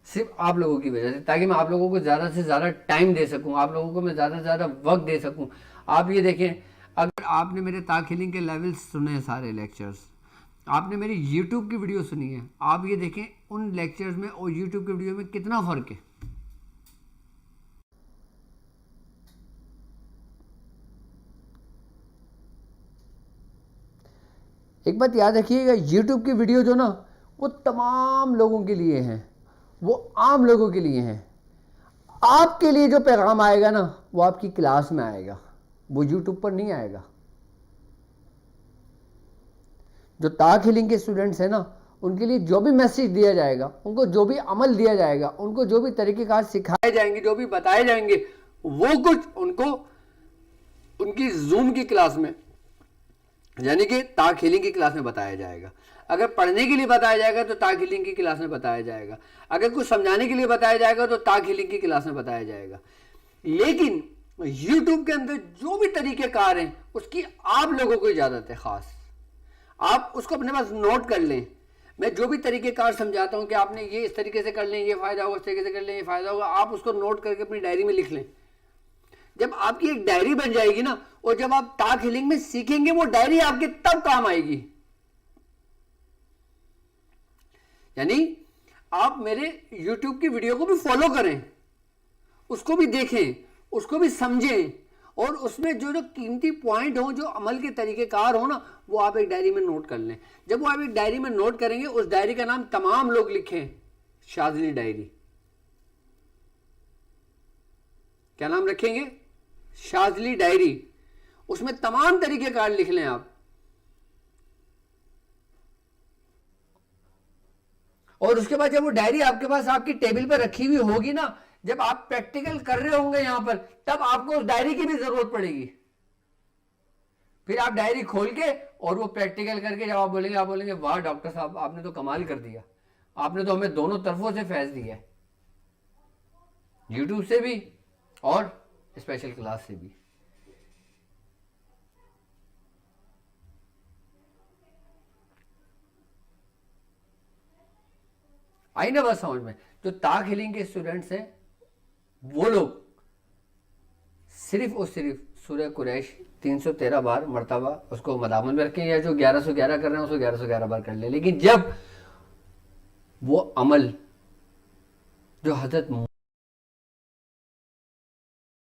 صرف آپ لوگوں کی وجہ سے، تاکہ میں آپ لوگوں کو زیادہ سے زیادہ ٹائم دے سکوں، آپ لوگوں کو میں زیادہ سے زیادہ وقت دے سکوں. آپ یہ دیکھیں، اگر آپ نے میرے تاک ہیلنگ کے لیول سنے ہیں، سارے لیکچرز، آپ نے میری یوٹیوب کی ویڈیو سنی ہے، آپ یہ دیکھیں ان لیکچرز میں اور یوٹیوب کی ویڈیو میں کتنا فرق ہے. ایک بات یاد رکھیے گا، یوٹیوب کی ویڈیو جو نا وہ تمام لوگوں کے لیے ہیں، وہ عام لوگوں کے لیے ہیں. آپ کے لیے جو پیغام آئے گا نا وہ آپ کی کلاس میں آئے گا، وہ یوٹیوب پر نہیں آئے گا. جو تاک ہیلنگ کے اسٹوڈنٹس ہیں نا ان کے لیے جو بھی میسیج دیا جائے گا، ان کو جو بھی عمل دیا جائے گا، ان کو جو بھی طریقہ کار سکھائے جائیں گے، جو بھی بتائے جائیں گے، وہ کچھ ان کو ان کی زوم کی کلاس میں، یعنی کہ تاک ہیلنگ کی کلاس میں بتایا جائے گا. اگر پڑھنے کے لیے بتایا جائے گا تو تاک ہیلنگ کی کلاس میں بتایا جائے گا. اگر کچھ سمجھانے کے لیے بتایا جائے گا تو تاک ہیلنگ کی کلاس میں بتایا جائے گا. لیکن یوٹیوب کے اندر جو بھی طریقہ کار ہیں اس کی آپ لوگوں کو اجازت ہے خاص. آپ اس کو اپنے پاس نوٹ کر لیں. میں جو بھی طریقہ کار سمجھاتا ہوں کہ آپ نے یہ اس طریقے سے کر لیں یہ فائدہ ہوگا، اس طریقے سے کر لیں یہ فائدہ ہوگا، آپ اس کو نوٹ کر کے اپنی ڈائری میں لکھ لیں. جب آپ کی ایک ڈائری بن جائے گی نا، اور جب آپ تاک ہیلنگ میں سیکھیں گے وہ ڈائری آپ کے تب کام آئے گی. یعنی آپ میرے یوٹیوب کی ویڈیو کو بھی فالو کریں، اس کو بھی دیکھیں، اس کو بھی سمجھیں، اور اس میں جو قیمتی پوائنٹ ہوں، جو عمل کے طریقہ کار ہوں نا، وہ آپ ایک ڈائری میں نوٹ کر لیں. جب وہ آپ ایک ڈائری میں نوٹ کریں گے، اس ڈائری کا نام تمام لوگ لکھیں، شاذلی ڈائری. کیا نام رکھیں گے؟ شاذلی ڈائری. اس میں تمام طریقہ کار لکھ لیں آپ. اور اس کے بعد جب وہ ڈائری آپ کے پاس آپ کی ٹیبل پر رکھی ہوئی ہوگی نا، جب آپ پریکٹیکل کر رہے ہوں گے یہاں پر، تب آپ کو اس ڈائری کی بھی ضرورت پڑے گی. پھر آپ ڈائری کھول کے اور وہ پریکٹیکل کر کے جب آپ بولیں گے واہ ڈاکٹر صاحب آپ نے تو کمال کر دیا، آپ نے تو ہمیں دونوں طرفوں سے فیض دیا ہے، یوٹیوب سے بھی اور اسپیشل کلاس سے بھی. آئی نا بات سمجھ میں؟ جو طاق ہیلنگ کے اسٹوڈنٹس ہیں وہ لوگ صرف اور صرف سورہ قریش 313 بار مرتبہ اس کو مدامن میں رکھیں، یا جو 1111 کر رہے ہیں اس کو 1111 بار کر لیں. لیکن جب وہ عمل جو حضرت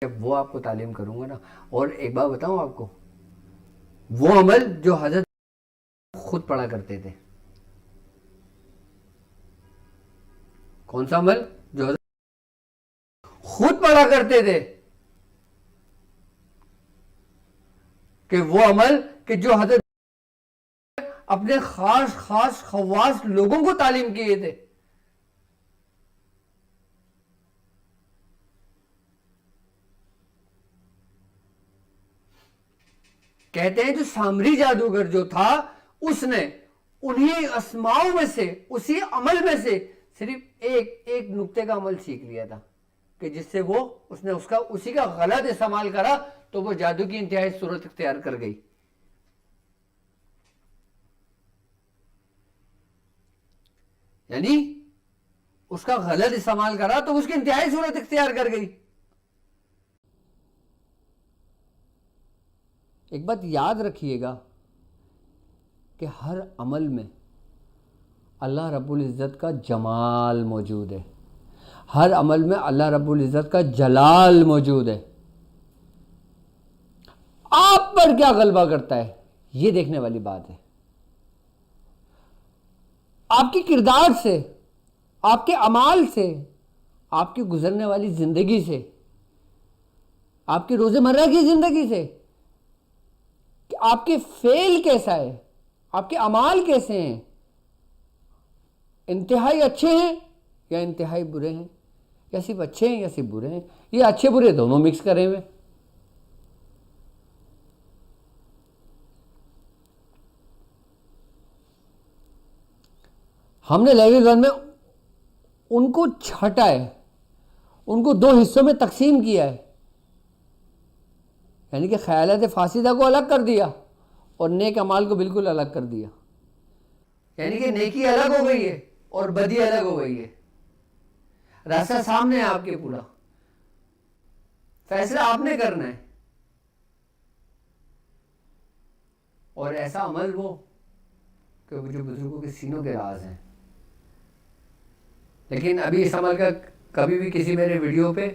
جب وہ آپ کو تعلیم کروں گا نا، اور ایک بات بتاؤں آپ کو، وہ عمل جو حضرت خود پڑھا کرتے تھے، کون سا عمل جو حضرت خود پڑھا کرتے تھے، کہ وہ عمل کہ جو حضرت اپنے خاص خاص خواص لوگوں کو تعلیم کیے تھے. کہتے ہیں جو سامری جادوگر جو تھا اس نے انہی اسماؤں میں سے، اسی عمل میں سے صرف ایک نقطے کا عمل سیکھ لیا تھا، کہ جس سے اس نے اسی کا غلط استعمال کرا تو وہ جادو کی انتہائی صورت اختیار کر گئی. یعنی اس کا غلط استعمال کرا تو اس کی انتہائی صورت اختیار کر گئی. ایک بات یاد رکھیے گا کہ ہر عمل میں اللہ رب العزت کا جمال موجود ہے، ہر عمل میں اللہ رب العزت کا جلال موجود ہے. آپ پر کیا غلبہ کرتا ہے یہ دیکھنے والی بات ہے. آپ کی کردار سے، آپ کے اعمال سے، آپ کی گزرنے والی زندگی سے، آپ کی روزمرہ کی زندگی سے، کہ آپ کے فعل کیسا ہے، آپ کے اعمال کیسے ہیں، انتہائی اچھے ہیں یا انتہائی برے ہیں، یا صرف اچھے ہیں یا صرف برے ہیں، یہ اچھے برے دونوں مکس کرے ہوئے. ہم نے لیول 1 میں ان کو چھٹا ہے، ان کو 2 حصوں میں تقسیم کیا ہے، یعنی کہ خیالات فاسدہ کو الگ کر دیا اور نیک اعمال کو بالکل الگ کر دیا. یعنی کہ نیکی الگ ہو گئی ہے اور بدی الگ ہو گئی ہے. راستہ سامنے ہے آپ کے، پورا فیصلہ آپ نے کرنا ہے. اور ایسا عمل وہ کہ جو بزرگوں کے سینوں کے راز ہیں. لیکن ابھی اس عمل کا کبھی بھی کسی میرے ویڈیو پہ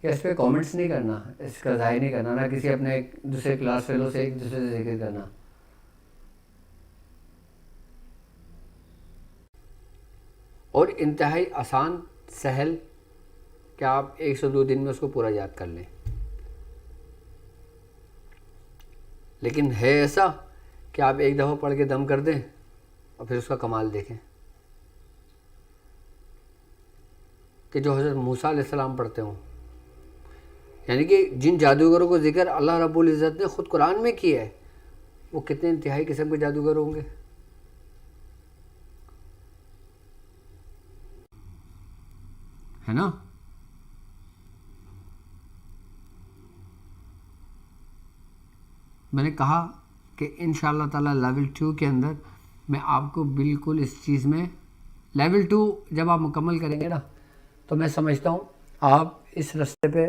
یا اس پہ کامنٹس نہیں کرنا، اس کا ضائع نہیں کرنا، نہ کسی اپنے دوسرے کلاس فیلو سے ایک دوسرے سے ذکر کرنا. اور انتہائی آسان سہل کہ آپ 102 دن میں اس کو پورا یاد کر لیں. لیکن ہے ایسا کہ آپ ایک دفعہ پڑھ کے دم کر دیں اور پھر اس کا کمال دیکھیں. کہ جو حضرت موسیٰ علیہ السلام پڑھتے ہوں، یعنی کہ جن جادوگروں کو ذکر اللہ رب العزت نے خود قرآن میں کیا ہے، وہ کتنے انتہائی قسم کے جادوگر ہوں گے. ہے نا؟ میں نے کہا کہ انشاءاللہ تعالی لیول 2 کے اندر میں آپ کو بالکل اس چیز میں، لیول 2 جب آپ مکمل کریں گے نا، تو میں سمجھتا ہوں آپ اس رستے پہ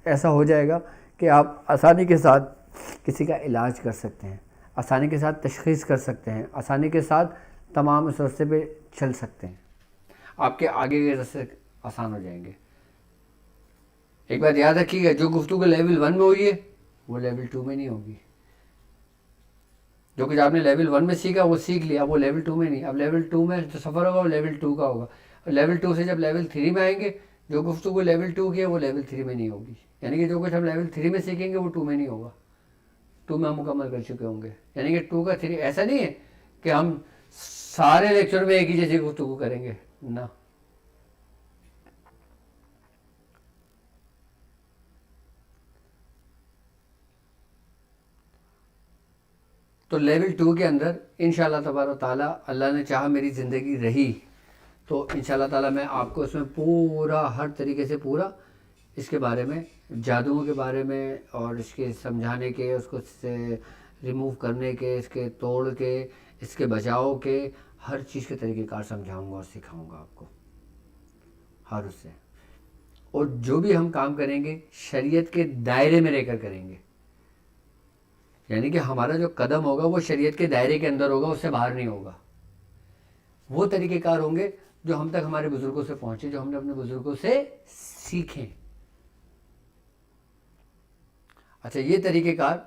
ایسا ہو جائے گا کہ آپ آسانی کے ساتھ کسی کا علاج کر سکتے ہیں، آسانی کے ساتھ تشخیص کر سکتے ہیں، آسانی کے ساتھ تمام اس رستے پہ چل سکتے ہیں. آپ کے آگے کے رستے آسان ہو جائیں گے. ایک بات یاد رکھیے گا، جو گفتگو لیول 1 میں ہوئی ہے وہ لیول 2 میں نہیں ہوگی. جو کچھ آپ نے لیول 1 میں سیکھا وہ سیکھ لیا، وہ لیول 2 میں نہیں. اب لیول 2 میں جو سفر ہوگا وہ لیول 2 کا ہوگا. لیول 2 سے جب لیول 3 میں آئیں گے، جو گفتگو لیول 2 کی ہے وہ لیول 3 میں نہیں ہوگی. یعنی کہ جو کچھ ہم لیول 3 میں سیکھیں گے وہ 2 میں نہیں ہوگا. 2 میں ہم مکمل کر چکے ہوں گے. یعنی کہ 2 کا 3 ایسا نہیں ہے کہ ہم سارے لیکچر میں ایک ہی جیسی گفتگو کریں گے، نہ. تو لیول 2 کے اندر انشاءاللہ تبارک و تعالی اللہ نے چاہا میری زندگی رہی تو انشاءاللہ تعالیٰ میں آپ کو اس میں پورا ہر طریقے سے پورا اس کے بارے میں، جادوؤں کے بارے میں اور اس کے سمجھانے کے، اس کو سے ریموو کرنے کے، اس کے توڑ کے، اس کے بچاؤ کے، ہر چیز کے طریقہ کار سمجھاؤں گا اور سکھاؤں گا آپ کو ہر اس سے. اور جو بھی ہم کام کریں گے شریعت کے دائرے میں رہ کر کریں گے، یعنی کہ ہمارا جو قدم ہوگا وہ شریعت کے دائرے کے اندر ہوگا، اس سے باہر نہیں ہوگا. وہ طریقہ کار ہوں گے جو ہم تک ہمارے بزرگوں سے پہنچے، جو ہم نے اپنے بزرگوں سے سیکھیں. اچھا، یہ طریقہ کار،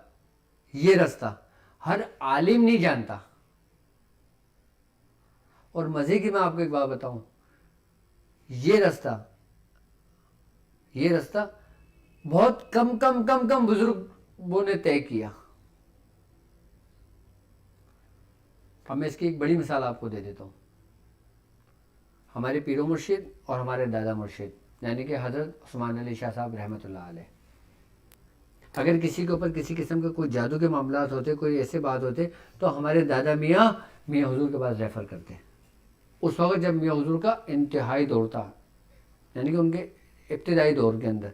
یہ رستہ ہر عالم نہیں جانتا. اور مزے کی میں آپ کو ایک بات بتاؤں، یہ رستہ بہت کم بزرگوں نے طے کیا. اب میں اس کی ایک بڑی مثال آپ کو دے دیتا ہوں. ہمارے پیر و مرشد اور ہمارے دادا مرشد یعنی کہ حضرت عثمان علی شاہ صاحب رحمۃ اللہ علیہ، اگر کسی کے اوپر کسی قسم کے کوئی جادو کے معاملات ہوتے، کوئی ایسے بات ہوتے، تو ہمارے دادا میاں حضور کے پاس ریفر کرتے. اس وقت جب میاں حضور کا انتہائی دور تھا، یعنی کہ ان کے ابتدائی دور کے اندر،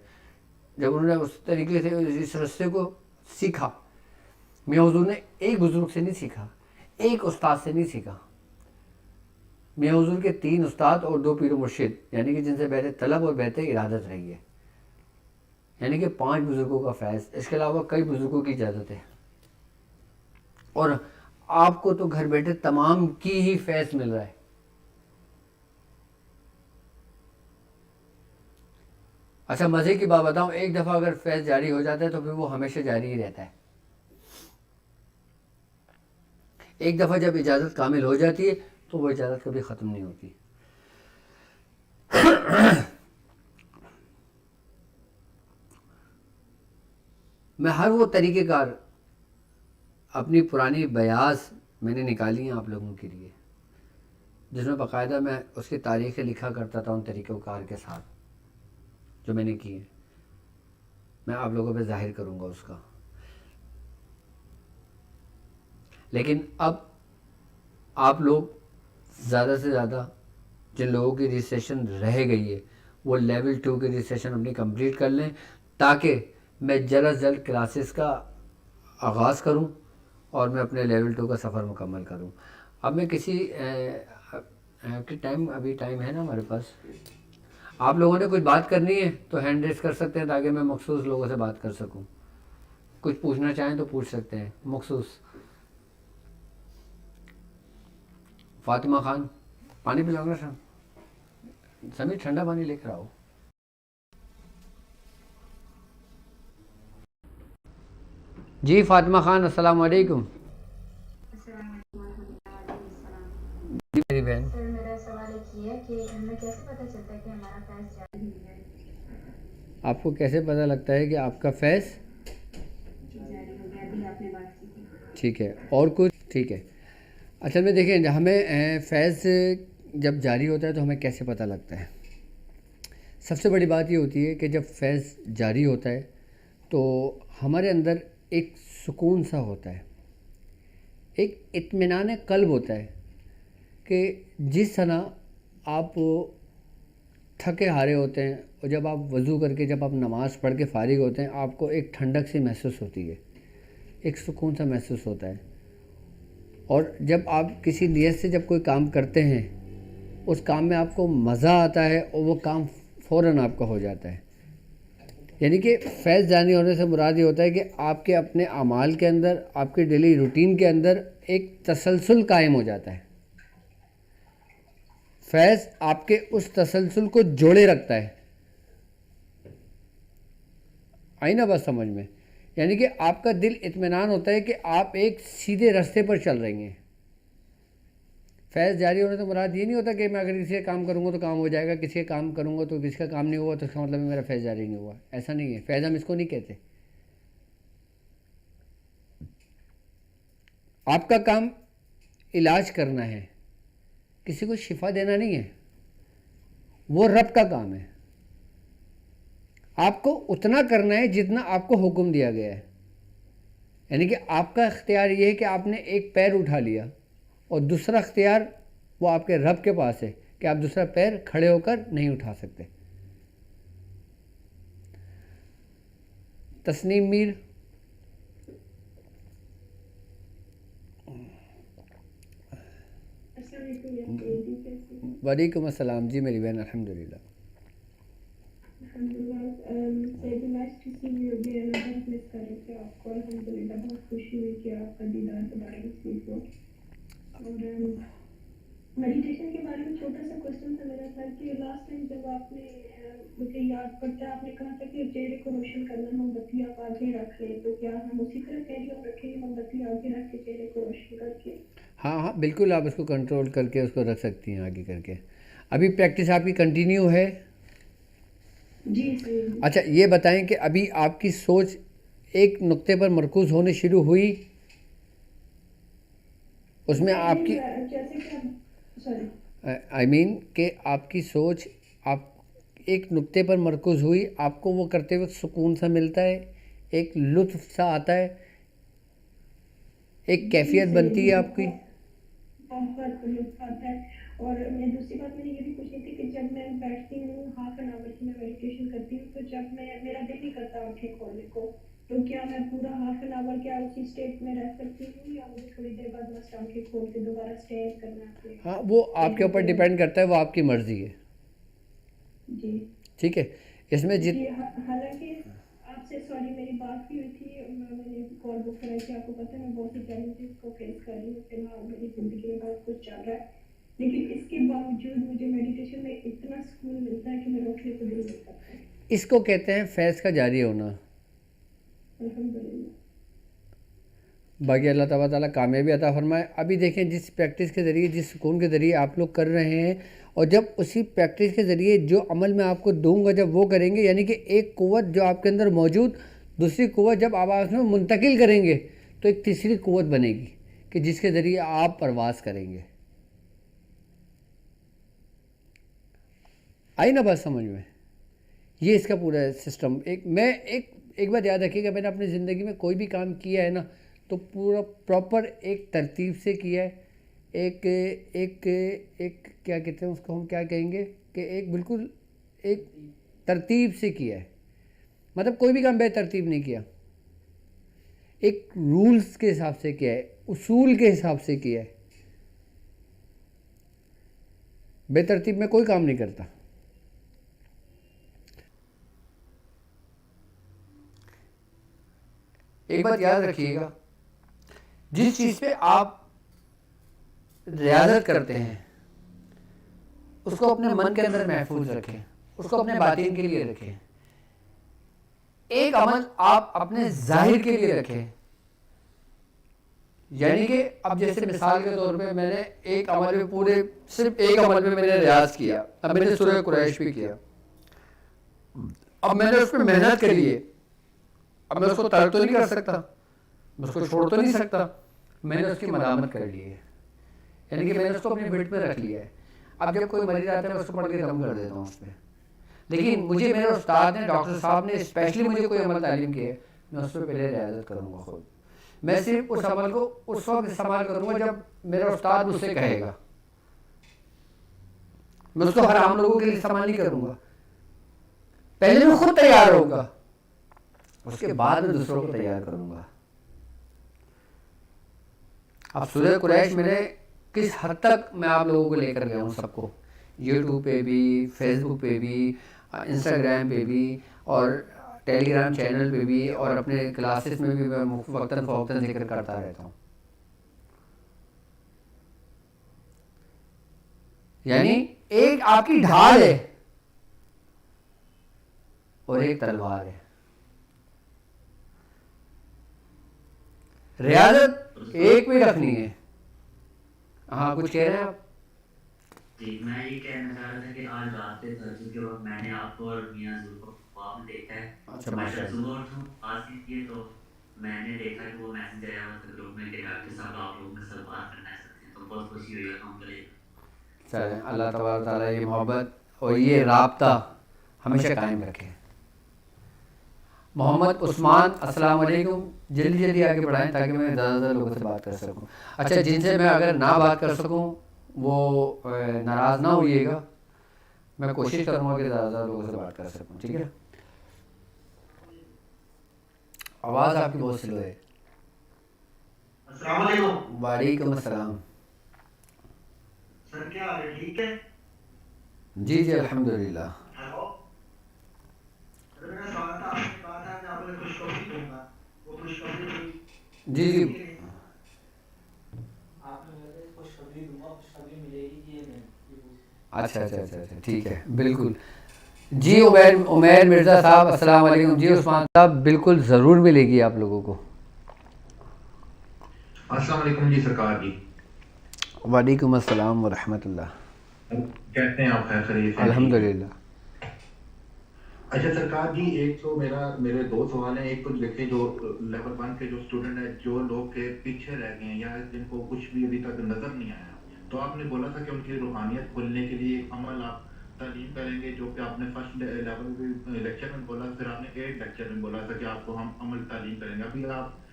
جب انہوں نے اس طریقے سے اس رستے کو سیکھا، میاں حضور نے ایک بزرگ سے نہیں سیکھا، ایک استاد سے نہیں سیکھا. میاں حضور کے 3 استاد اور 2 پیر و مرشد، یعنی کہ جن سے بیت طلب اور بیت ارادت رہی ہے، یعنی کہ 5 بزرگوں کا فیض. اس کے علاوہ کئی بزرگوں کی اجازت ہے، اور آپ کو تو گھر بیٹھے تمام کی ہی فیض مل رہا ہے. اچھا، مزے کی بات بتاؤں، ایک دفعہ اگر فیض جاری ہو جاتا ہے تو پھر وہ ہمیشہ جاری ہی رہتا ہے. ایک دفعہ جب اجازت کامل ہو جاتی ہے تو وہ اجازت کبھی ختم نہیں ہوتی. میں ہر وہ طریقہ کار اپنی پرانی بیاض میں نے نکالی ہیں آپ لوگوں کے لیے، جس میں باقاعدہ میں اس کی تاریخیں لکھا کرتا تھا ان طریقہ کار کے ساتھ جو میں نے کی ہے. میں آپ لوگوں پہ ظاہر کروں گا اس کا. لیکن اب آپ لوگ زیادہ سے زیادہ جن لوگوں کی رجسٹریشن رہ گئی ہے وہ لیول 2 کی رجسٹریشن اپنی کمپلیٹ کر لیں، تاکہ میں جلد از جلد کلاسز کا آغاز کروں اور میں اپنے لیول 2 کا سفر مکمل کروں. اب میں کسی ابھی ٹائم ہے نا ہمارے پاس، آپ لوگوں نے کچھ بات کرنی ہے تو ہینڈ ریز کر سکتے ہیں تاکہ میں مخصوص لوگوں سے بات کر سکوں. کچھ پوچھنا چاہیں تو پوچھ سکتے ہیں مخصوص. فاطمہ خان، پانی پلاؤ نا سمیت، ٹھنڈا پانی لے کر آؤ. جی فاطمہ خان، السلام علیکم. جی میری بہن. سر میرا سوال یہ ہے کہ ہمیں کیسے پتہ چلتا ہے کہ ہمارا فیض جاری ہے؟ آپ کو کیسے پتہ لگتا ہے کہ آپ کا فیض جاری ہو گیا؟ ابھی آپ نے بات کی تھی. ٹھیک ہے، اور کچھ؟ ٹھیک ہے. اصل میں دیکھیں، ہمیں فیض جب جاری ہوتا ہے تو ہمیں کیسے پتہ لگتا ہے؟ سب سے بڑی بات یہ ہوتی ہے کہ جب فیض جاری ہوتا ہے تو ہمارے اندر ایک سکون سا ہوتا ہے، ایک اطمینان قلب ہوتا ہے کہ جس طرح آپ تھکے ہارے ہوتے ہیں اور جب آپ وضو کر کے جب آپ نماز پڑھ کے فارغ ہوتے ہیں، آپ کو ایک ٹھنڈک سی محسوس ہوتی ہے، ایک سکون سا محسوس ہوتا ہے. اور جب آپ کسی نیت سے جب کوئی کام کرتے ہیں، اس کام میں آپ کو مزہ آتا ہے اور وہ کام فوراً آپ کا ہو جاتا ہے. یعنی کہ فیض جاری ہونے سے مراد یہ ہوتا ہے کہ آپ کے اپنے اعمال کے اندر، آپ کے ڈیلی روٹین کے اندر ایک تسلسل قائم ہو جاتا ہے. فیض آپ کے اس تسلسل کو جوڑے رکھتا ہے. آئی نا بات سمجھ میں؟ یعنی کہ آپ کا دل اطمینان ہوتا ہے کہ آپ ایک سیدھے راستے پر چل رہے ہیں. فیض جاری ہونے سے مراد یہ نہیں ہوتا کہ میں اگر کسی کا کام کروں گا تو کام ہو جائے گا، کسی کا کام کروں گا تو کسی کا کام نہیں ہوا تو اس کا مطلب میرا فیض جاری نہیں ہوا. ایسا نہیں ہے. فیض ہم اس کو نہیں کہتے. آپ کا کام علاج کرنا ہے، کسی کو شفا دینا نہیں ہے، وہ رب کا کام ہے. آپ کو اتنا کرنا ہے جتنا آپ کو حکم دیا گیا ہے. یعنی کہ آپ کا اختیار یہ ہے کہ آپ نے ایک پیر اٹھا لیا اور دوسرا اختیار وہ آپ کے رب کے پاس ہے کہ آپ دوسرا پیر کھڑے ہو کر نہیں اٹھا سکتے. تسنیم میر. وعلیکم السلام جی میری بہن, الحمدللہ. میڈیٹیشن کے بارے میں چھوٹا سا کوشچن تھا میرا تھا کہ لاسٹ ٹائم جب آپ نے مجھے یاد کرتا آپ نے کہا تھا کہ چہرے کو روشن کرنا موم بتی آپ آگے رکھ لیں, تو کیا ہم اسی طرح کیری آن رکھیں گے موم بتی آگے رکھ کے چہرے کو روشن کر کے؟ ہاں ہاں بالکل, آپ اس کو کنٹرول کر کے اس کو رکھ سکتی ہیں آگے کر کے. ابھی پریکٹس آپ کی کنٹینیو ہے؟ جی سر. اچھا یہ بتائیں کہ ابھی آپ کی سوچ ایک نقطے پر مرکوز ہونے شروع ہوئی, اس میں آپ کی آئی مین کہ آپ کی سوچ آپ ایک نقطے پر مرکوز ہوئی, آپ کو وہ کرتے وقت سکون سا ملتا ہے, ایک لطف سا آتا ہے, ایک کیفیت بنتی ہے آپ کی. بہت لطف آتا ہے. اور میں دوسری بات میں نے یہ بھی پوچھنی تھی کہ جب میں بیٹھتی ہوں ہاف این آور کی میں میڈیٹیشن کرتی ہوں, تو جب میرا دل نہیں کرتا آنکھیں کھولنے کو, تو کیا میں پورا ہاف این آور کیا اسی اسٹیٹ میں رہ سکتی ہوں, یا مجھے تھوڑی دیر بعد بس آنکھیں کھول کے دوبارہ اسٹیٹ کرنا ہے؟ ہاں وہ آپ کے اوپر ڈیپینڈ کرتا ہے, وہ آپ کی مرضی ہے. جی ٹھیک ہے. اس میں حالانکہ آپ سے سوری میری بات بھی ہوئی تھی, میں نے کال بک کرائی تھی, آپ کو پتہ ہے میں بہت سی چیلنجز کو فیس کر رہی ہوں فی الحال, میری زندگی میں بہت کچھ چل رہا ہے, لیکن اس کے باوجود مجھے میڈیٹیشن میں اتنا سکون ملتا ہے کہ میں روکنے کو دل نہیں کرتا ہے. اس کو کہتے ہیں فیض کا جاری ہونا. الحمدللہ. باقی اللہ تعالیٰ کامیابی عطا فرمائے. ابھی دیکھیں جس پریکٹس کے ذریعے, جس سکون کے ذریعے آپ لوگ کر رہے ہیں, اور جب اسی پریکٹس کے ذریعے جو عمل میں آپ کو دوں گا جب وہ کریں گے, یعنی کہ ایک قوت جو آپ کے اندر موجود دوسری قوت جب آپ آپس میں منتقل کریں گے تو ایک تیسری قوت بنے گی کہ جس کے ذریعے آپ پرواز کریں گے. آئی نا بات سمجھ میں؟ یہ اس کا پورا سسٹم. ایک بات یاد رکھیے گا, میں نے اپنی زندگی میں کوئی بھی کام کیا ہے نا تو پورا پراپر ایک ترتیب سے کیا ہے. ایک کیا کہتے ہیں اس کو, ہم کیا کہیں گے کہ ایک بالکل ایک ترتیب سے کیا ہے. مطلب کوئی بھی کام بے ترتیب نہیں کیا, ایک رولز کے حساب سے کیا ہے, اصول کے حساب سے کیا ہے. بے ترتیب میں کوئی کام نہیں کرتا. ایک بات یاد رکھیے گا, جس چیز پہ آپ ریاضت کرتے ہیں اس کو اپنے من کے اندر محفوظ رکھیں, اس کو اپنے باطن کے لیے رکھیں. ایک عمل آپ اپنے ظاہر کے لیے رکھیں, یعنی کہ اب جیسے مثال کے طور پہ میں نے ایک عمل پہ پورے صرف ایک عمل پہ میں نے ریاض کیا, اب میں نے سورہ قریش بھی کیا, اب میں نے اس پہ محنت کری ہے, اب میں اس کو ترک تو نہیں کر سکتا, میں اس کو چھوڑ تو نہیں سکتا, میں نے اس کی ملامت کر لی ہے, یعنی کہ میں نے اس کو اپنے پیٹ پہ رکھ لیا ہے. اب جب کوئی مریض آتا ہے میں اس کو پڑھ کے دم کر دیتا ہوں اس پہ, لیکن مجھے میرے استاد نے, ڈاکٹر صاحب نے اسپیشلی مجھے کوئی عمل تعلیم کیا ہے, میں اس پہ پہلے ریاضت کروں گا خود. میں صرف اس عمل کو اس وقت استعمال کروں گا جب میرا استاد مجھ سے کہے گا. میں اس کو ہر عام لوگوں کے لیے استعمال نہیں کروں گا, پہلے میں خود تیار ہوں گا, اس کے بعد میں دوسروں کو تیار کروں گا. اب سورہ قریش میرے کس حد تک میں آپ لوگوں کو لے کر گیا ہوں, سب کو یوٹیوب پہ بھی, فیس بک پہ بھی, انسٹاگرام پہ بھی, اور ٹیلی گرام چینل پہ بھی, اور اپنے کلاسز میں بھی میں وقتاً فوقتاً ذکر کرتا رہتا ہوں. یعنی ایک آپ کی ڈھال ہے اور ایک تلوار ہے. ریاضت ایک میں رکھنی ہے. ہاں کچھ کہہ رہے ہیں آپ؟ جی میں یہ کہنا چاہ رہا تھا کہ آج رات کے تہجد کے وقت میں نے آپ کو اور میاں ظہور کو خواب میں دیکھا ہے. اچھا میں جب صبح اٹھوں آج کی تو میں نے دیکھا کہ وہ میسج آیا ہوا تھا گروپ میں کہ ڈاکٹر صاحب آپ لوگوں کے ساتھ بات کرنا ہے, تو بہت خوشی ہوئی الحمدللہ. چلیں اللہ تبارک تعالیٰ یہ محبت اور یہ رابطہ ہمیشہ قائم رکھے. محمد عثمان السلام علیکم, جلدی آگے بڑھائیں تاکہ میں زیادہ لوگوں سے بات کر سکوں. اچھا جن سے میں اگر نہ بات کر سکوں وہ ناراض نہ ہوئیے گا. میں کوشش کروں گا کہ زیادہ زیادہ لوگوں سے بات کر سکوں. ٹھیک ہے. آواز آپ کی بہت سلو ہے. السلام علیکم. وعلیکم السلام. سر کیا حال ہے؟ ٹھیک ہے. جی جی الحمدللہ. ہیلو. سر میرا سوال تھا، آپ نے کہا تھا کہ آپ نے خوشخبری دوں گا، وہ خوشخبری جی جی آپ نے خوشخبری دوں گا، خوشخبری ملے گی کہ یہ نہیں؟ اچھا اچھا اچھا اچھا ٹھیک ہے بالکل. جی عمیر مرزا صاحب السلام علیکم. جی عثمان صاحب بالکل ضرور ملے گی آپ لوگوں کو. السلام علیکم جی سرکار جی. وعلیکم السلام ورحمۃ اللہ. کیسے ہیں آپ؟ خیر خیریت سے؟ الحمدللہ. اچھا سرکار جی، ایک تو میرے دو سوال ہیں. ایک تو دیکھیں جو لیول 1 کے جو اسٹوڈنٹ ہیں، جو لوگ کے پیچھے رہ گئے ہیں یا جن کو کچھ بھی ابھی تک نظر نہیں آیا، تو آپ نے بولا تھا کہ ان کی روحانیت کھولنے کے لیے عمل آپ تعلیم کریں گے، جو کہ آپ نے فرسٹ لیول لیکچر میں بولا، پھر آپ نے 8 لیکچر میں بولا تھا کہ آپ کو ہم عمل تعلیم کریں گے. ابھی آپ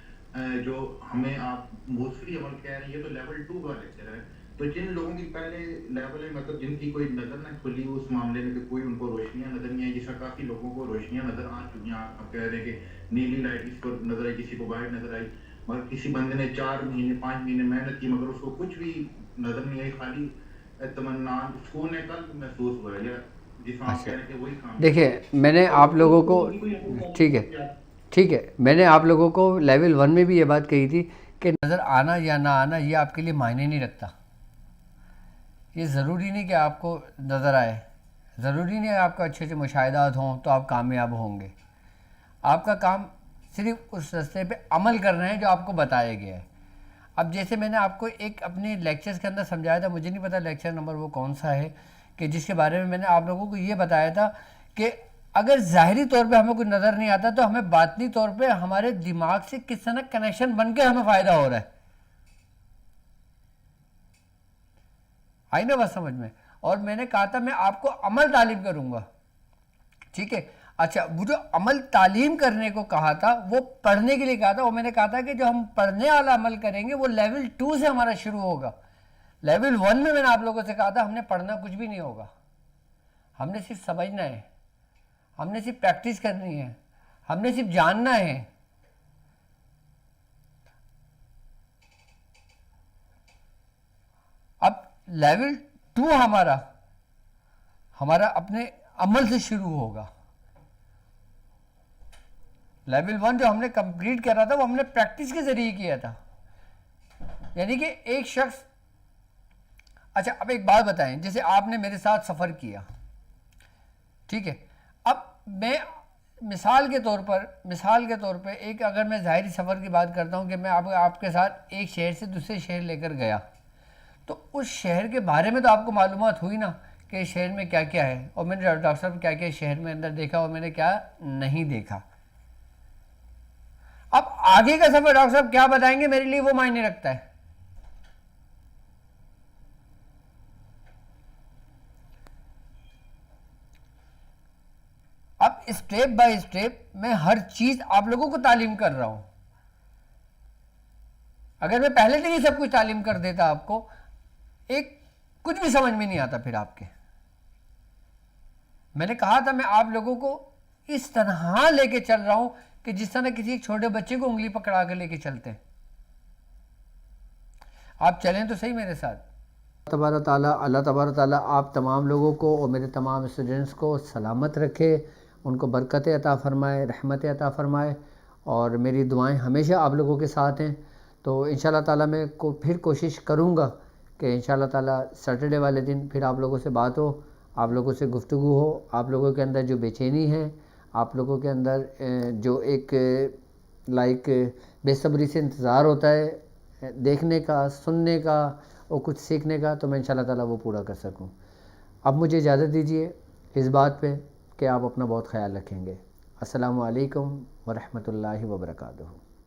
جو ہمیں آپ موسفی عمل کہہ رہے ہیں، یہ تو لیول 2 کا لیکچر ہے. تو جن لوگوں کی پہلے لیول ہے، مطلب جن کی کوئی نظر نہ کھلی اس معاملے میں، کہ کوئی ان کو روشنیاں نظر نہیں آئی، جیسا کافی لوگوں کو روشنیاں نظر آ چکی ہیں. آپ کہہ رہے ہیں کہ نیلی لائٹ کسی کو نظر آئی، کسی کو وائٹ نظر آئی، مگر کسی بندے نے 4 مہینے 5 مہینے محنت کی مگر اس کو کچھ بھی نظر نہیں آئی، خالی اطمینان سکون کل محسوس ہوا ہے. یا جس طرح آپ کہہ رہے ہیں کہ وہی کام. دیکھیں میں نے آپ لوگوں کو ٹھیک ہے میں نے آپ لوگوں کو لیول 1 میں بھی یہ بات کہی تھی کہ نظر آنا یا نہ آنا یہ آپ کے لیے معنی نہیں رکھتا. یہ ضروری نہیں کہ آپ کو نظر آئے، ضروری نہیں ہے آپ کو اچھے اچھے مشاہدات ہوں تو آپ کامیاب ہوں گے. آپ کا کام صرف اس راستے پہ عمل کرنا ہے جو آپ کو بتایا گیا ہے. اب جیسے میں نے آپ کو ایک اپنے لیکچرز کے اندر سمجھایا تھا، مجھے نہیں پتہ لیکچر نمبر وہ کون سا ہے، کہ جس کے بارے میں نے آپ لوگوں کو یہ بتایا تھا کہ اگر ظاہری طور پہ ہمیں کوئی نظر نہیں آتا تو ہمیں باطنی طور پہ ہمارے دماغ سے کس طرح کنیکشن بن کے ہمیں فائدہ ہو رہا ہے. آئی نا بات سمجھ میں؟ اور میں نے کہا تھا میں آپ کو عمل تعلیم کروں گا. ٹھیک ہے. اچھا وہ جو عمل تعلیم کرنے کو کہا تھا وہ پڑھنے کے لیے کہا تھا، وہ میں نے کہا تھا کہ جو ہم پڑھنے والا عمل کریں گے وہ لیول 2 سے ہمارا شروع ہوگا. لیول 1 میں نے آپ لوگوں سے کہا تھا ہم نے پڑھنا کچھ بھی نہیں ہوگا، ہم نے صرف سمجھنا ہے، ہم نے صرف پریکٹس کرنی ہے، ہم نے صرف جاننا ہے. اب لیول 2 ہمارا اپنے عمل سے شروع ہوگا. لیول 1 جو ہم نے کمپلیٹ کر رہا تھا وہ ہم نے پریکٹس کے ذریعے کیا تھا. یعنی کہ ایک شخص، اچھا اب ایک بات بتائیں، جیسے آپ نے میرے ساتھ سفر کیا، ٹھیک ہے، اب میں مثال کے طور پہ ایک اگر میں ظاہری سفر کی بات کرتا ہوں کہ میں آپ کے ساتھ ایک شہر سے دوسرے شہر لے کر گیا، تو اس شہر کے بارے میں تو آپ کو معلومات ہوئی نا کہ اس شہر میں کیا کیا ہے، اور میں نے ڈاکٹر صاحب کیا کیا شہر میں اندر دیکھا اور میں نے کیا نہیں دیکھا. اب آگے کا سفر ڈاکٹر صاحب کیا بتائیں گے میرے لیے وہ معنی رکھتا ہے. اب اسٹیپ بائی اسٹیپ میں ہر چیز آپ لوگوں کو تعلیم کر رہا ہوں. اگر میں پہلے سے ہی سب کچھ تعلیم کر دیتا آپ کو، ایک کچھ بھی سمجھ میں نہیں آتا پھر آپ کے. میں نے کہا تھا میں آپ لوگوں کو اس طرح لے کے چل رہا ہوں کہ جس طرح کسی ایک چھوٹے بچے کو انگلی پکڑا کے لے کے چلتے ہیں. آپ چلیں تو صحیح میرے ساتھ. اللہ تبارک تعالیٰ آپ تمام لوگوں کو اور میرے تمام اسٹوڈنٹس کو سلامت رکھے، ان کو برکت عطا فرمائے، رحمت عطا فرمائے، اور میری دعائیں ہمیشہ آپ لوگوں کے ساتھ ہیں. تو انشاءاللہ تعالیٰ میں پھر کوشش کروں گا کہ انشاءاللہ تعالیٰ سیٹرڈے والے دن پھر آپ لوگوں سے بات ہو، آپ لوگوں سے گفتگو ہو. آپ لوگوں کے اندر جو بے چینی ہے، آپ لوگوں کے اندر جو ایک بے صبری سے انتظار ہوتا ہے دیکھنے کا، سننے کا اور کچھ سیکھنے کا، تو میں انشاءاللہ تعالیٰ وہ پورا کر سکوں. اب مجھے اجازت دیجیے اس بات پہ کہ آپ اپنا بہت خیال رکھیں گے. السلام علیکم ورحمۃ اللہ وبرکاتہ.